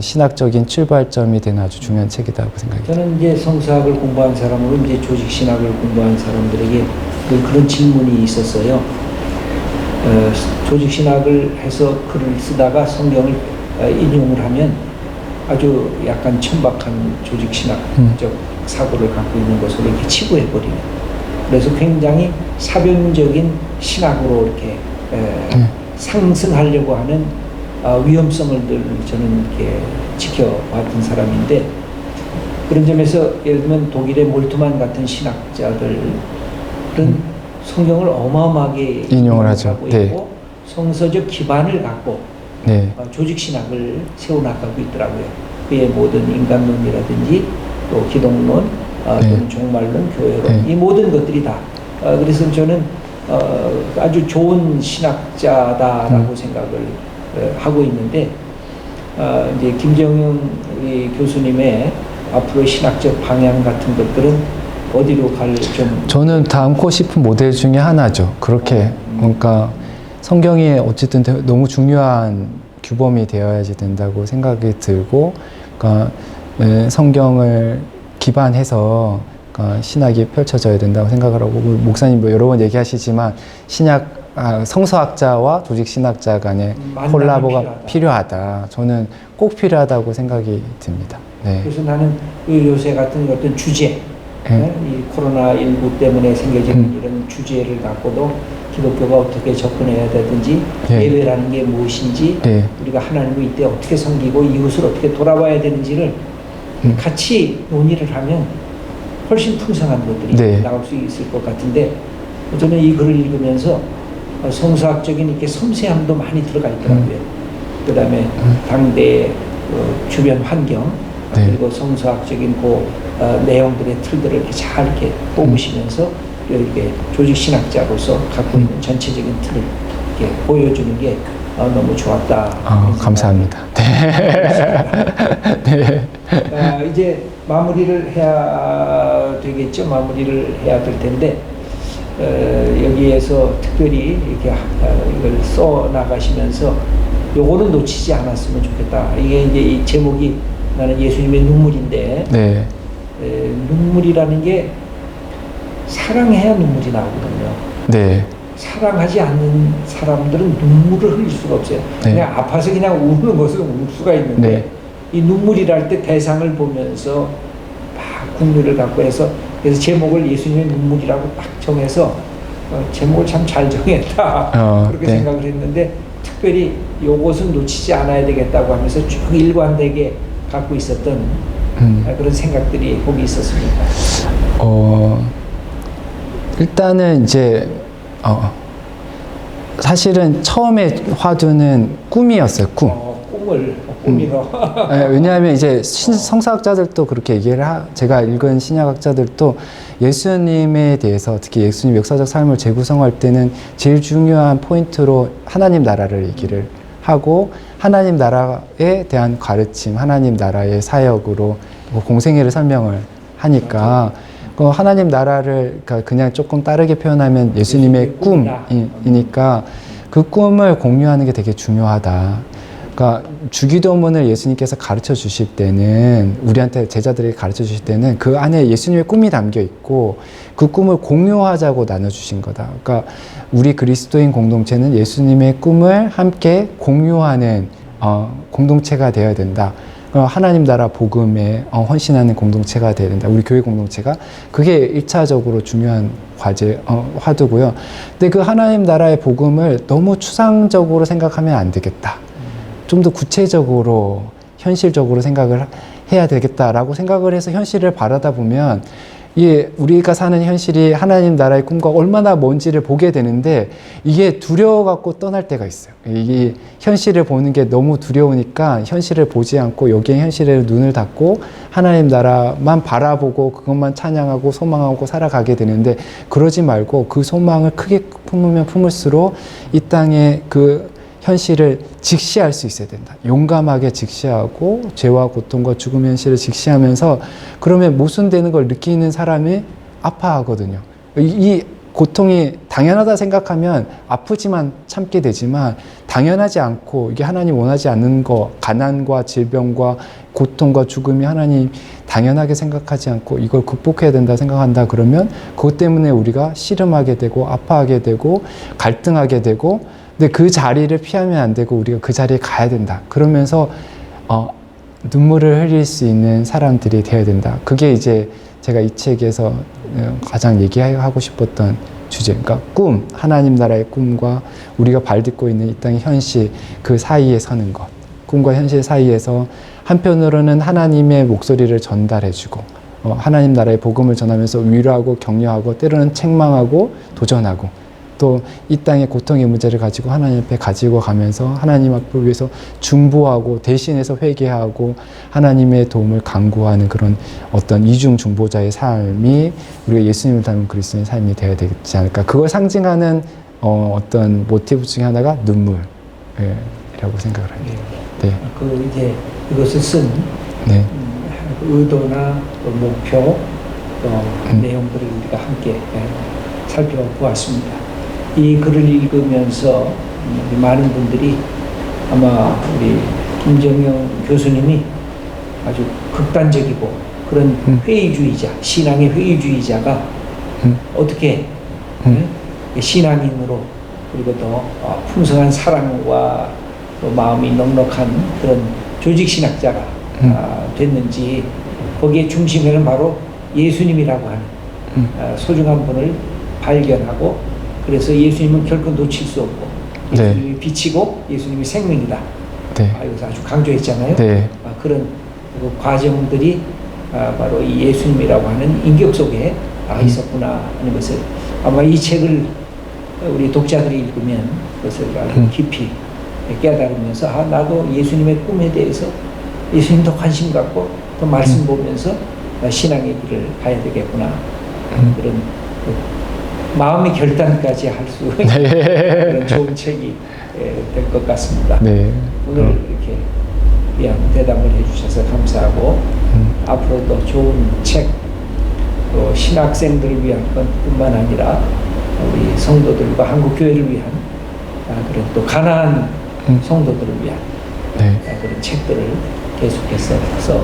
신학적인 출발점이 되는 아주 중요한 책이라고 생각합니다. 저는 이제 성서학을 공부한 사람으로 이제 조직신학을 공부한 사람들에게 그런 질문이 있었어요. 조직신학을 해서 글을 쓰다가 성경을 인용을 하면 아주 약간 천박한 조직신학적 사고를 갖고 있는 것으로 이렇게 치부해버리는, 그래서 굉장히 사변적인 신학으로 이렇게 상승하려고 하는 위험성을 늘 저는 이렇게 지켜봤던 사람인데, 그런 점에서 예를 들면 독일의 몰트만 같은 신학자들은 성경을 어마어마하게 인용을 하죠. 하고 네. 있고 성서적 기반을 갖고 네. 조직신학을 세워나가고 있더라고요. 그의 모든 인간론이라든지 또 기독론, 또는 종말론, 교회론, 이 모든 것들이 다. 그래서 저는 아주 좋은 신학자다라고 생각을 하고 있는데, 이제 김정용 교수님의 앞으로 신학적 방향 같은 것들은 어디로 저는 담고 싶은 모델 중에 하나죠. 그렇게 그러니까 성경이 어쨌든 너무 중요한 규범이 되어야지 된다고 생각이 들고, 그러니까 성경을 기반해서 신학이 펼쳐져야 된다고 생각을 하고, 목사님 여러 번 얘기하시지만 성서학자와 조직신학자 간의 콜라보가 필요하다. 저는 꼭 필요하다고 생각이 듭니다. 네. 그래서 나는 요새 같은 어떤 주제, 이 코로나19 때문에 생겨지는 이런 주제를 갖고도 기독교가 어떻게 접근해야 되든지, 예배라는 게 무엇인지, 우리가 하나님을 이때 어떻게 섬기고 이웃을 어떻게 돌아봐야 되는지를 같이 논의를 하면 훨씬 풍성한 것들이 나올 수 있을 것 같은데, 저는 이 글을 읽으면서 성서학적인 이렇게 섬세함도 많이 들어가 있더라고요. 그 다음에 당대의 주변 환경, 그리고 성서학적인 내용들의 틀들을 이렇게 잘 이렇게 뽑으시면서 이렇게 조직신학자로서 갖고 있는 전체적인 틀을 이렇게 보여주는 게 너무 좋았다. 감사합니다. 네. 이제 마무리를 해야 되겠죠. 마무리를 해야 될 텐데, 여기에서 특별히 이렇게 이걸 써 나가시면서 요거는 놓치지 않았으면 좋겠다. 이게 이제 이 제목이 나는 예수님의 눈물인데, 눈물이라는 게 사랑해야 눈물이 나오거든요. 네. 사랑하지 않는 사람들은 눈물을 흘릴 수가 없어요. 그냥 아파서 그냥 우는 것은 울 수가 있는데, 이 눈물이랄 때 대상을 보면서 막 국물을 갖고 해서, 그래서 제목을 예수님의 눈물이라고 딱 정해서 제목을 참 잘 정했다. 그렇게 생각을 했는데, 특별히 요것은 놓치지 않아야 되겠다고 하면서 쭉 일관되게 갖고 있었던 그런 생각들이 거기 있었습니다. 일단은 이제 어, 사실은 처음에 화두는 꿈이었어요. 꿈. 꿈이로. 왜냐하면 이제 성서학자들도 그렇게 제가 읽은 신약학자들도 예수님에 대해서 특히 예수님 역사적 삶을 재구성할 때는 제일 중요한 포인트로 하나님 나라를 얘기를 하고 하나님 나라에 대한 가르침, 하나님 나라의 사역으로 공생애를 설명을 하니까 그 하나님 나라를 그냥 조금 다르게 표현하면 예수님의 꿈이니까 그 꿈을 공유하는 게 되게 중요하다. 그러니까 주기도문을 예수님께서 가르쳐 주실 때는 우리한테 제자들에게 가르쳐 주실 때는 그 안에 예수님의 꿈이 담겨 있고 그 꿈을 공유하자고 나눠주신 거다. 그러니까 우리 그리스도인 공동체는 예수님의 꿈을 함께 공유하는 공동체가 되어야 된다. 하나님 나라 복음에 헌신하는 공동체가 되어야 된다. 우리 교회 공동체가 그게 1차적으로 중요한 화두고요. 근데 그 하나님 나라의 복음을 너무 추상적으로 생각하면 안 되겠다. 좀 더 구체적으로 현실적으로 생각을 해야 되겠다라고 생각을 해서 현실을 바라다 보면 이게 우리가 사는 현실이 하나님 나라의 꿈과 얼마나 먼지를 보게 되는데 이게 두려워갖고 떠날 때가 있어요. 이게 현실을 보는 게 너무 두려우니까 현실을 보지 않고 여기에 현실에 눈을 닫고 하나님 나라만 바라보고 그것만 찬양하고 소망하고 살아가게 되는데 그러지 말고 그 소망을 크게 품으면 품을수록 이 땅에 그 현실을 직시할 수 있어야 된다. 용감하게 직시하고 죄와 고통과 죽음의 현실을 직시하면서 그러면 모순되는 걸 느끼는 사람이 아파하거든요. 이 고통이 당연하다 생각하면 아프지만 참게 되지만 당연하지 않고 이게 하나님 원하지 않는 거, 가난과 질병과 고통과 죽음이 하나님 당연하게 생각하지 않고 이걸 극복해야 된다 생각한다 그러면 그것 때문에 우리가 씨름하게 되고 아파하게 되고 갈등하게 되고 근데 그 자리를 피하면 안 되고 우리가 그 자리에 가야 된다. 그러면서 눈물을 흘릴 수 있는 사람들이 되어야 된다. 그게 이제 제가 이 책에서 가장 얘기하고 싶었던 주제. 그러니까 꿈, 하나님 나라의 꿈과 우리가 발딛고 있는 이 땅의 현실 그 사이에 서는 것. 꿈과 현실 사이에서 한편으로는 하나님의 목소리를 전달해주고 하나님 나라의 복음을 전하면서 위로하고 격려하고 때로는 책망하고 도전하고 또 이 땅의 고통의 문제를 가지고 하나님 앞에 가지고 가면서 하나님 앞을 위해서 중보하고 대신해서 회개하고 하나님의 도움을 간구하는 그런 어떤 이중 중보자의 삶이 우리가 예수님을 닮은 그리스도의 삶이 되어야 되지 않을까. 그걸 상징하는 어떤 모티브 중에 하나가 눈물이라고 생각을 합니다. 네. 그 이제 이것을 쓴 네. 의도나 목표 내용들을 우리가 함께 살펴보았습니다. 이 글을 읽으면서 많은 분들이 아마 우리 김정영 교수님이 아주 극단적이고 그런 회의주의자, 신앙의 회의주의자가 어떻게 신앙인으로 그리고 더 풍성한 사랑과 또 마음이 넉넉한 그런 조직신학자가 됐는지 거기에 중심에는 바로 예수님이라고 하는 소중한 분을 발견하고 그래서 예수님은 결코 놓칠 수 없고 예수님이 네. 빛이고 예수님이 생명이다. 네. 이것을 아주 강조했잖아요. 네. 그런 그 과정들이 바로 이 예수님이라고 하는 인격 속에 있었구나 하는 것을 아마 이 책을 우리 독자들이 읽으면 그것을 아주 깊이 깨달으면서 나도 예수님의 꿈에 대해서 예수님도 관심 갖고 또 말씀 보면서 신앙의 길을 가야 되겠구나 그런 마음의 결단까지 할 수 있는 그런 좋은 책이 될 것 같습니다. 네. 오늘 이렇게 귀한 대담을 해주셔서 감사하고 앞으로도 좋은 책, 또 신학생들을 위한 것뿐만 아니라 우리 성도들과 한국교회를 위한 그런 또 가난한 성도들을 위한 그런 책들을 계속해서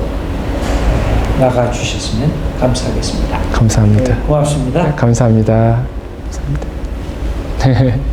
나가주셨으면 감사하겠습니다. 감사합니다. 네, 고맙습니다. 감사합니다. 감사합니다.